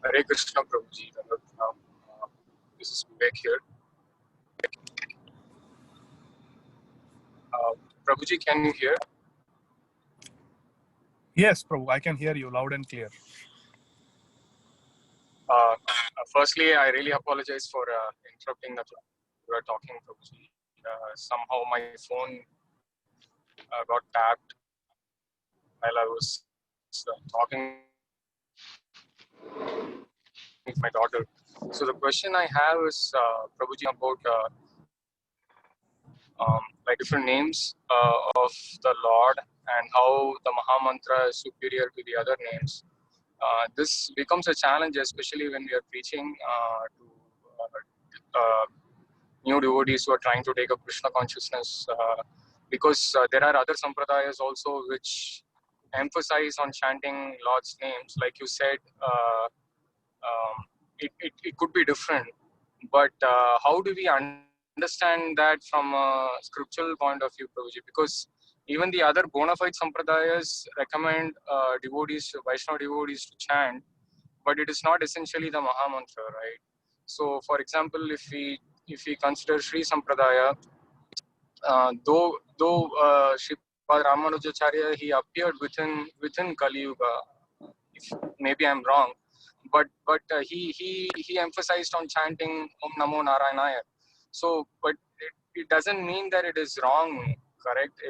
Hare Krishna Prabhuji. This is Vivek here. Prabhuji, can you hear? Yes, Prabhu, I can hear you loud and clear. Firstly, I really apologize for interrupting the class. We were talking, Prabhuji. Somehow my phone got tapped while I was talking with my daughter. So the question I have is, Prabhuji, about like different names of the Lord and how the Maha Mantra is superior to the other names. This becomes a challenge, especially when we are preaching to new devotees who are trying to take up Krishna consciousness, because there are other sampradayas also which emphasize on chanting Lord's names. Like you said, it could be different, but how do we understand that from a scriptural point of view, Prabhuji? Because even the other bona fide sampradayas recommend devotees, Vaishnava devotees to chant, but it is not essentially the Maha Mantra, right? So, for example, if we consider Sri Sampradaya, though Sripad Ramanujacharya, he appeared within Kali Yuga. If maybe I'm wrong, but he emphasized on chanting Om Namo Narayanaya. So, but it doesn't mean that it is wrong, correct?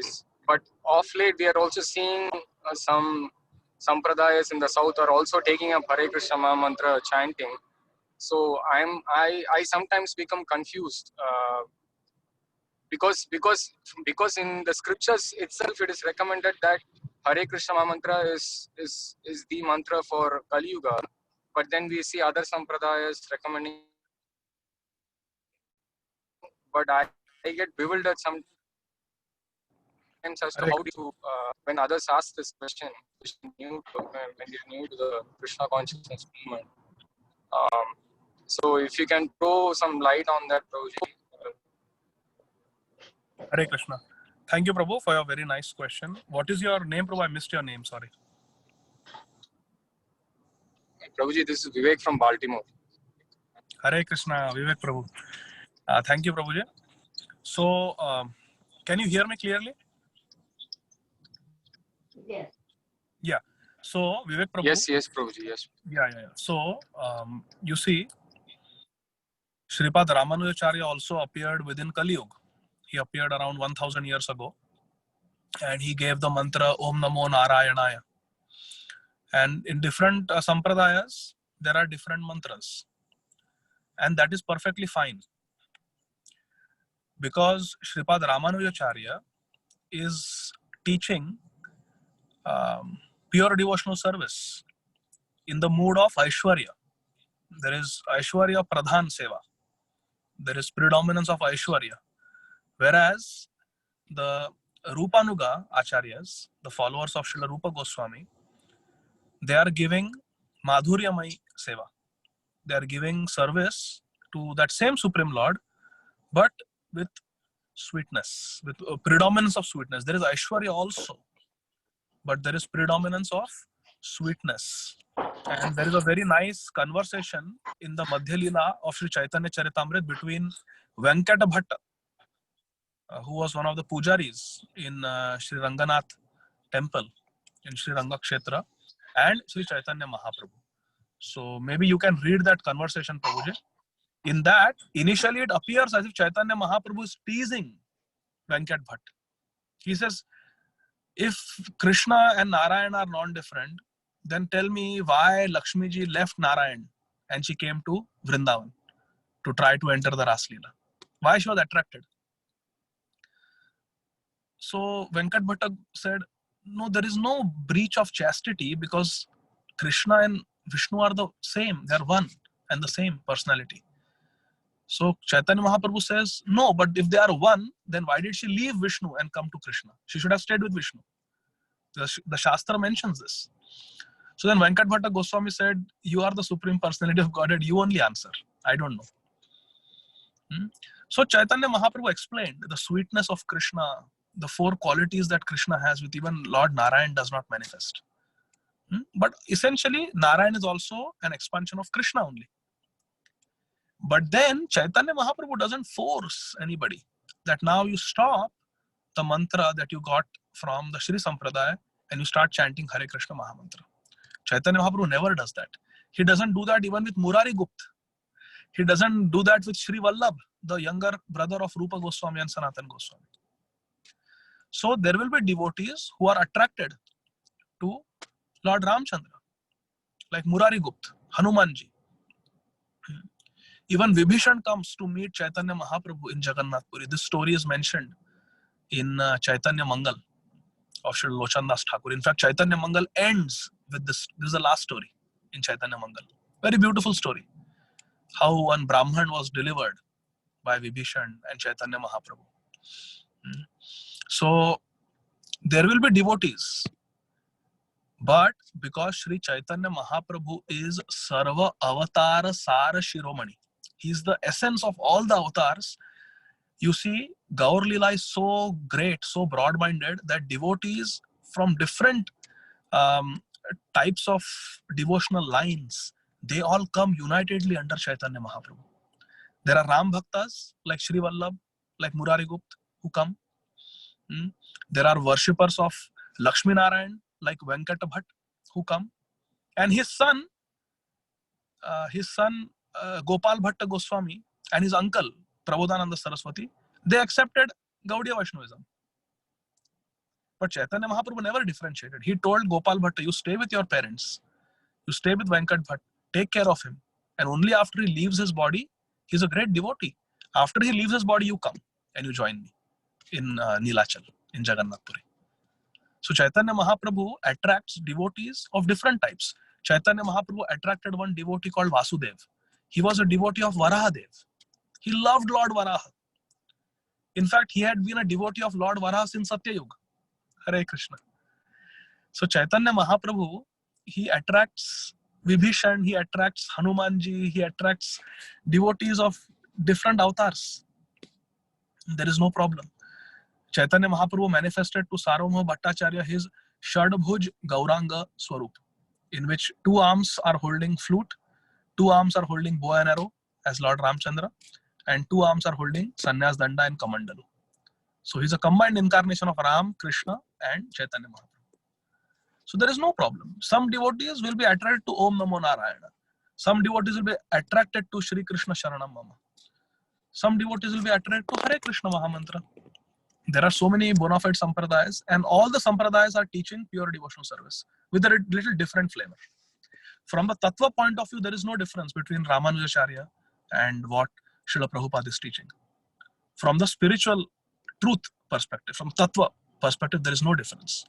But of late we are also seeing some sampradayas in the south are also taking up Hare Krishna Maha Mantra chanting. So I sometimes become confused because in the scriptures itself it is recommended that Hare Krishna Maha Mantra is the mantra for Kali Yuga, but then we see other sampradayas recommending. But I get bewildered sometimes as to how to when others ask this question, when you're new to the Krishna consciousness movement. So if you can throw some light on that, Prabhuji. Hare Krishna. Thank you, Prabhu, for your very nice question. What is your name, Prabhu? I missed your name, sorry. Prabhuji, this is Vivek from Baltimore. Hare Krishna, Vivek Prabhu. Thank you, Prabhuji. So, can you hear me clearly? Yes. Yeah. So, Vivek Prabhu. Yes, Prabhuji, yes. Yeah. So, you see, Sripad Ramanujacharya also appeared within Kali Yuga. He appeared around 1000 years ago, and he gave the mantra Om Namo Narayanaya. And in different sampradayas, there are different mantras, and that is perfectly fine, because Sripad Ramanujacharya is teaching pure devotional service in the mood of Aishwarya. There is Aishwarya Pradhan Seva. There is predominance of Aishwarya. Whereas the Rupanuga Acharyas, the followers of Srila Rupa Goswami, they are giving Madhuryamai Seva. They are giving service to that same Supreme Lord, but with sweetness, with predominance of sweetness. There is Aishwarya also, but there is predominance of sweetness. And there is a very nice conversation in the Madhya Lila of Sri Caitanya Caritamrta between Venkata Bhatta, who was one of the pujaris in Sri Ranganath temple in Sri Rangakshetra, and Sri Chaitanya Mahaprabhu. So maybe you can read that conversation, Prabhuji. In that, initially it appears as if Chaitanya Mahaprabhu is teasing Venkat Bhatt. He says, if Krishna and Narayan are non-different, then tell me why Lakshmi ji left Narayan and she came to Vrindavan to try to enter the Ras Leela. Why she was attracted? So Venkat Bhatta said, no, there is no breach of chastity because Krishna and Vishnu are the same. They are one and the same personality. So Chaitanya Mahaprabhu says, no, but if they are one, then why did she leave Vishnu and come to Krishna? She should have stayed with Vishnu. The Shastra mentions this. So then Venkat Bhatta Goswami said, you are the Supreme Personality of Godhead. You only answer. I don't know. So Chaitanya Mahaprabhu explained the sweetness of Krishna, the 4 qualities that Krishna has, with even Lord Narayan does not manifest. But essentially, Narayan is also an expansion of Krishna only. But then Chaitanya Mahaprabhu doesn't force anybody that now you stop the mantra that you got from the Shri Sampradaya and you start chanting Hare Krishna Mahamantra. Chaitanya Mahaprabhu never does that. He doesn't do that even with Murari Gupta. He doesn't do that with Sri Vallabh, the younger brother of Rupa Goswami and Sanatan Goswami. So there will be devotees who are attracted to Lord Ramchandra, like Murari Gupta, Hanumanji. Even Vibhishan comes to meet Chaitanya Mahaprabhu in Jagannath Puri. This story is mentioned in Chaitanya Mangal of Sri Lochan Das Thakur. In fact, Chaitanya Mangal ends with this. This is the last story in Chaitanya Mangal. Very beautiful story. How one Brahman was delivered by Vibhishan and Chaitanya Mahaprabhu. So there will be devotees. But because Sri Chaitanya Mahaprabhu is Sarva Avatara Sara Shiromani, he is the essence of all the avatars. You see, Gaur Lila is so great, so broad-minded that devotees from different types of devotional lines, they all come unitedly under Chaitanya Mahaprabhu. There are Ram Bhaktas like Sri Vallabh, like Murari Gupta who come. There are worshippers of Lakshmi Narayan like Venkata Bhatt who come. And his son Gopal Bhatta Goswami and his uncle Prabodhananda Saraswati, they accepted Gaudiya Vaishnavism. But Chaitanya Mahaprabhu never differentiated. He told Gopal Bhatta, you stay with your parents, you stay with Venkat Bhatt, take care of him. And only after he leaves his body, he's a great devotee. After he leaves his body, you come and you join me in Nilachal, in Jagannath Puri. So Chaitanya Mahaprabhu attracts devotees of different types. Chaitanya Mahaprabhu attracted one devotee called Vasudev. He was a devotee of Varahadev. He loved Lord Varaha. In fact, he had been a devotee of Lord Varaha since Satya Yuga. Hare Krishna. So Chaitanya Mahaprabhu, he attracts Vibhishan, he attracts Hanumanji, he attracts devotees of different avatars. There is no problem. Chaitanya Mahaprabhu manifested to Sarvabhauma Bhattacharya his Shadbhuj Gauranga Swarup, in which 2 arms are holding flute, 2 arms are holding bow and arrow as Lord Ramchandra, and 2 arms are holding Sannyas Danda and Kamandalu. So he's a combined incarnation of Ram, Krishna and Chaitanya Mahaprabhu. So there is no problem. Some devotees will be attracted to Om Namo Narayana. Some devotees will be attracted to Shri Krishna Sharanam Mama. Some devotees will be attracted to Hare Krishna Mahamantra. There are so many bona fide sampradayas, and all the sampradayas are teaching pure devotional service with a little different flavor. From the Tattva point of view, there is no difference between Ramanujacharya and what Srila Prabhupada is teaching. From the spiritual truth perspective, from Tattva perspective, there is no difference.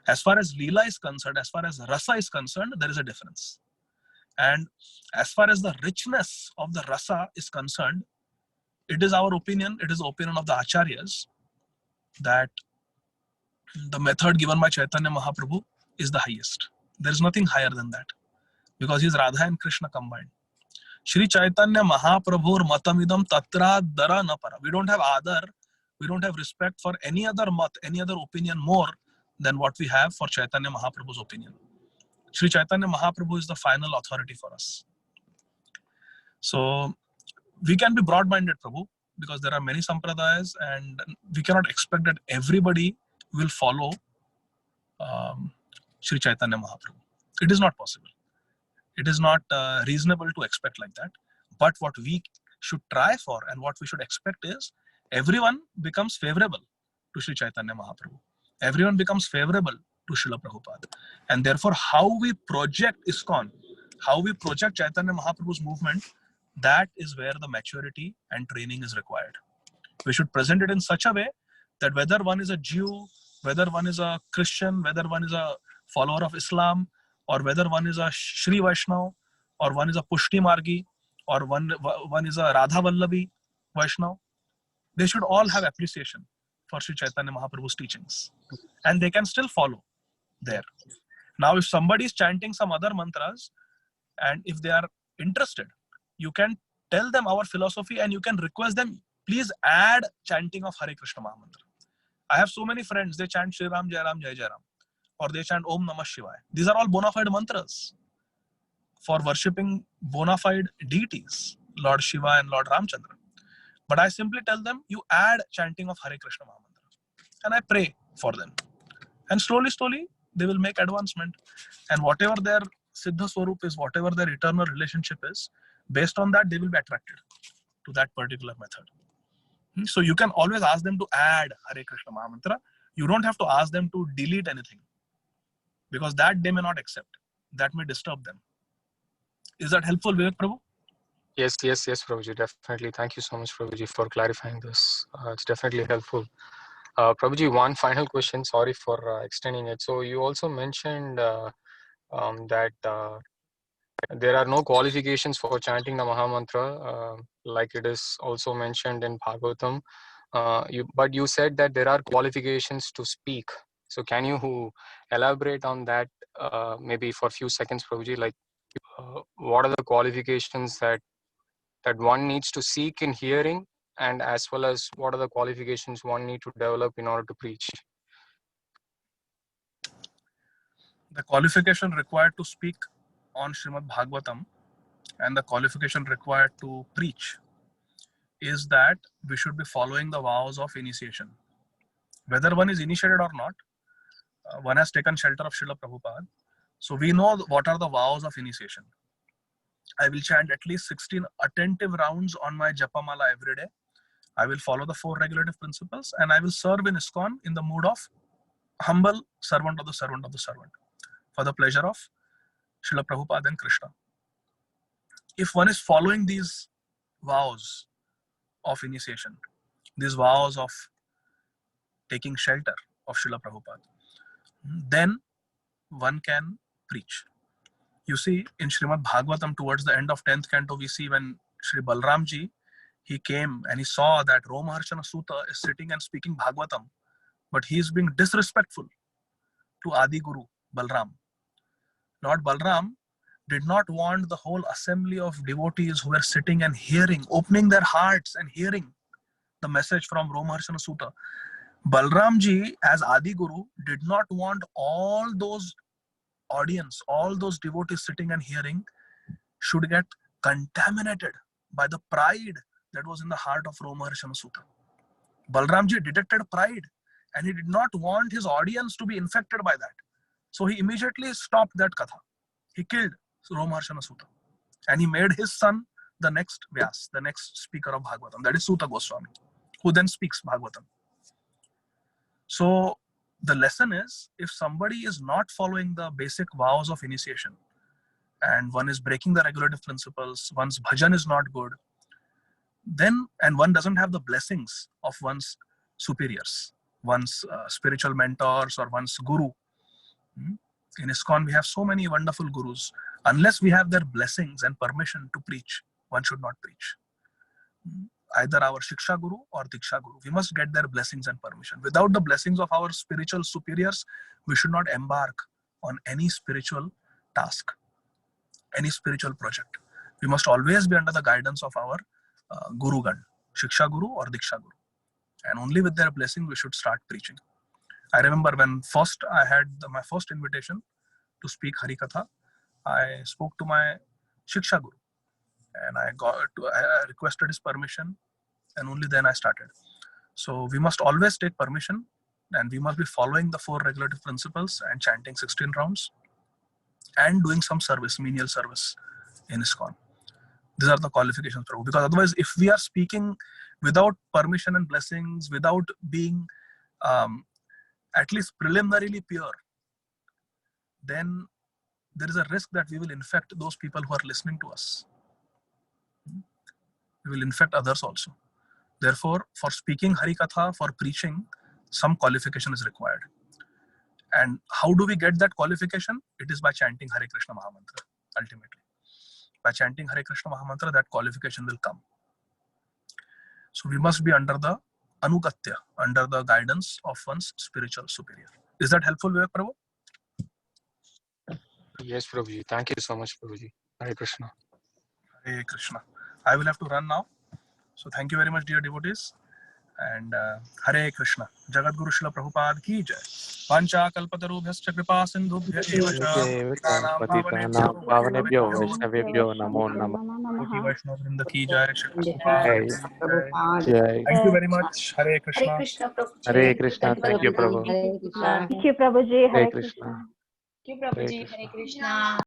As far as Leela is concerned, as far as Rasa is concerned, there is a difference. And as far as the richness of the Rasa is concerned, it is our opinion, it is the opinion of the Acharyas, that the method given by Chaitanya Mahaprabhu is the highest. There is nothing higher than that, because he is Radha and Krishna combined. Shri Chaitanya Mahaprabhur matamidam tatra dara na para. We don't have adar, we don't have respect for any other mat, any other opinion more than what we have for Chaitanya Mahaprabhu's opinion. Shri Chaitanya Mahaprabhu is the final authority for us. So we can be broad-minded, Prabhu, because there are many sampradayas and we cannot expect that everybody will follow Shri Chaitanya Mahaprabhu. It is not possible. It is not reasonable to expect like that. But what we should try for and what we should expect is everyone becomes favorable to Shri Chaitanya Mahaprabhu. Everyone becomes favorable to Srila Prabhupada. And therefore, how we project ISKCON, how we project Chaitanya Mahaprabhu's movement, that is where the maturity and training is required. We should present it in such a way that whether one is a Jew, whether one is a Christian, whether one is a follower of Islam, or whether one is a Shri Vaishnav, or one is a Pushti Margi, or one is a Radha Vallavi Vaishnav, they should all have appreciation for Shri Chaitanya Mahaprabhu's teachings. And they can still follow there. Now, if somebody is chanting some other mantras, and if they are interested, you can tell them our philosophy and you can request them, please add chanting of Hare Krishna Mahamantra. I have so many friends, they chant Shri Ram, Jai Ram, Jai Jai Ram, or they chant Om Namah Shivaya. These are all bona fide mantras for worshipping bona fide deities, Lord Shiva and Lord Ramchandra. But I simply tell them, you add chanting of Hare Krishna Mahamantra. And I pray for them. And slowly, they will make advancement. And whatever their Siddha Swarup is, whatever their eternal relationship is, based on that, they will be attracted to that particular method. So you can always ask them to add Hare Krishna Mahamantra. You don't have to ask them to delete anything, because that they may not accept. That may disturb them. Is that helpful, Vivek Prabhu? Yes, Prabhuji, definitely. Thank you so much, Prabhuji, for clarifying this. It's definitely helpful. Prabhuji, one final question. Sorry for extending it. So you also mentioned that there are no qualifications for chanting the Mahamantra, like it is also mentioned in Bhagavatam. But you said that there are qualifications to speak. So can you elaborate on that maybe for a few seconds, Prabhuji? Like, what are the qualifications that one needs to seek in hearing, and as well as what are the qualifications one need to develop in order to preach? The qualification required to speak on Srimad Bhagavatam and the qualification required to preach is that we should be following the vows of initiation. Whether one is initiated or not, one has taken shelter of Srila Prabhupada. So we know what are the vows of initiation. I will chant at least 16 attentive rounds on my Japamala every day. I will follow the 4 regulative principles, and I will serve in ISKCON in the mood of humble servant of the servant of the servant, for the pleasure of Srila Prabhupada and Krishna. If one is following these vows of initiation, these vows of taking shelter of Srila Prabhupada, then one can preach. You see, in Srimad Bhagavatam, towards the end of 10th canto, we see when Sri Balramji, he came and he saw that Romaharshana Sutta is sitting and speaking Bhagavatam, but he is being disrespectful to Adi Guru, Balram. Lord Balram did not want the whole assembly of devotees who were sitting and hearing, opening their hearts and hearing the message from Romaharshana Sutta. Balramji, as Adi Guru, did not want all those audience, all those devotees sitting and hearing should get contaminated by the pride that was in the heart of Romaharshana Sutta. Balramji detected pride and he did not want his audience to be infected by that. So he immediately stopped that katha. He killed Romaharshana Sutta and he made his son the next Vyas, the next speaker of Bhagavatam, that is Sutta Goswami, who then speaks Bhagavatam. So the lesson is, if somebody is not following the basic vows of initiation and one is breaking the regulative principles, one's bhajan is not good, then, and one doesn't have the blessings of one's superiors, one's spiritual mentors or one's guru. In ISKCON, we have so many wonderful gurus. Unless we have their blessings and permission to preach, one should not preach. Either our Shiksha Guru or Diksha Guru. We must get their blessings and permission. Without the blessings of our spiritual superiors, we should not embark on any spiritual task, any spiritual project. We must always be under the guidance of our Gurugan, Shiksha Guru or Diksha Guru. And only with their blessing, we should start preaching. I remember when first I had my first invitation to speak Harikatha, I spoke to my Shiksha Guru. And I requested his permission, and only then I started. So we must always take permission, and we must be following the 4 regulative principles and chanting 16 rounds and doing some service, menial service in ISKCON. These are the qualifications, Prabhu. Because otherwise, if we are speaking without permission and blessings, without being at least preliminarily pure, then there is a risk that we will infect those people who are listening to us. We will infect others also. Therefore, for speaking Harikatha, for preaching, some qualification is required. And how do we get that qualification? It is by chanting Hare Krishna Mahamantra, ultimately. By chanting Hare Krishna Mahamantra, that qualification will come. So we must be under the Anugatya, under the guidance of one's spiritual superior. Is that helpful, Vivek Prabhu? Yes, Prabhuji. Thank you so much, Prabhuji. Hare Krishna. Hare Krishna. I will have to run now. So thank you very much, dear devotees. And Hare Krishna. Jagat Guru Srila Prabhupada ki jai. Pancha kalpatarubhyascha kripa sindhubhya eva cha patitanam पावनेभ्यो pavanebhyo वैष्णवेभ्यो नमो नमः Koti Vaishnava Vrinda ki jai. Shri Prabhupada जय ki jai. जय Thank you very much. Hare Krishna. Hare Krishna, Prabhuji. Hare Krishna thank you Prabhu Hare Krishna. Thank you, Prabhuji. Hare Hare Krishna Krishna. Thank you, Prabhuji. Hare Krishna.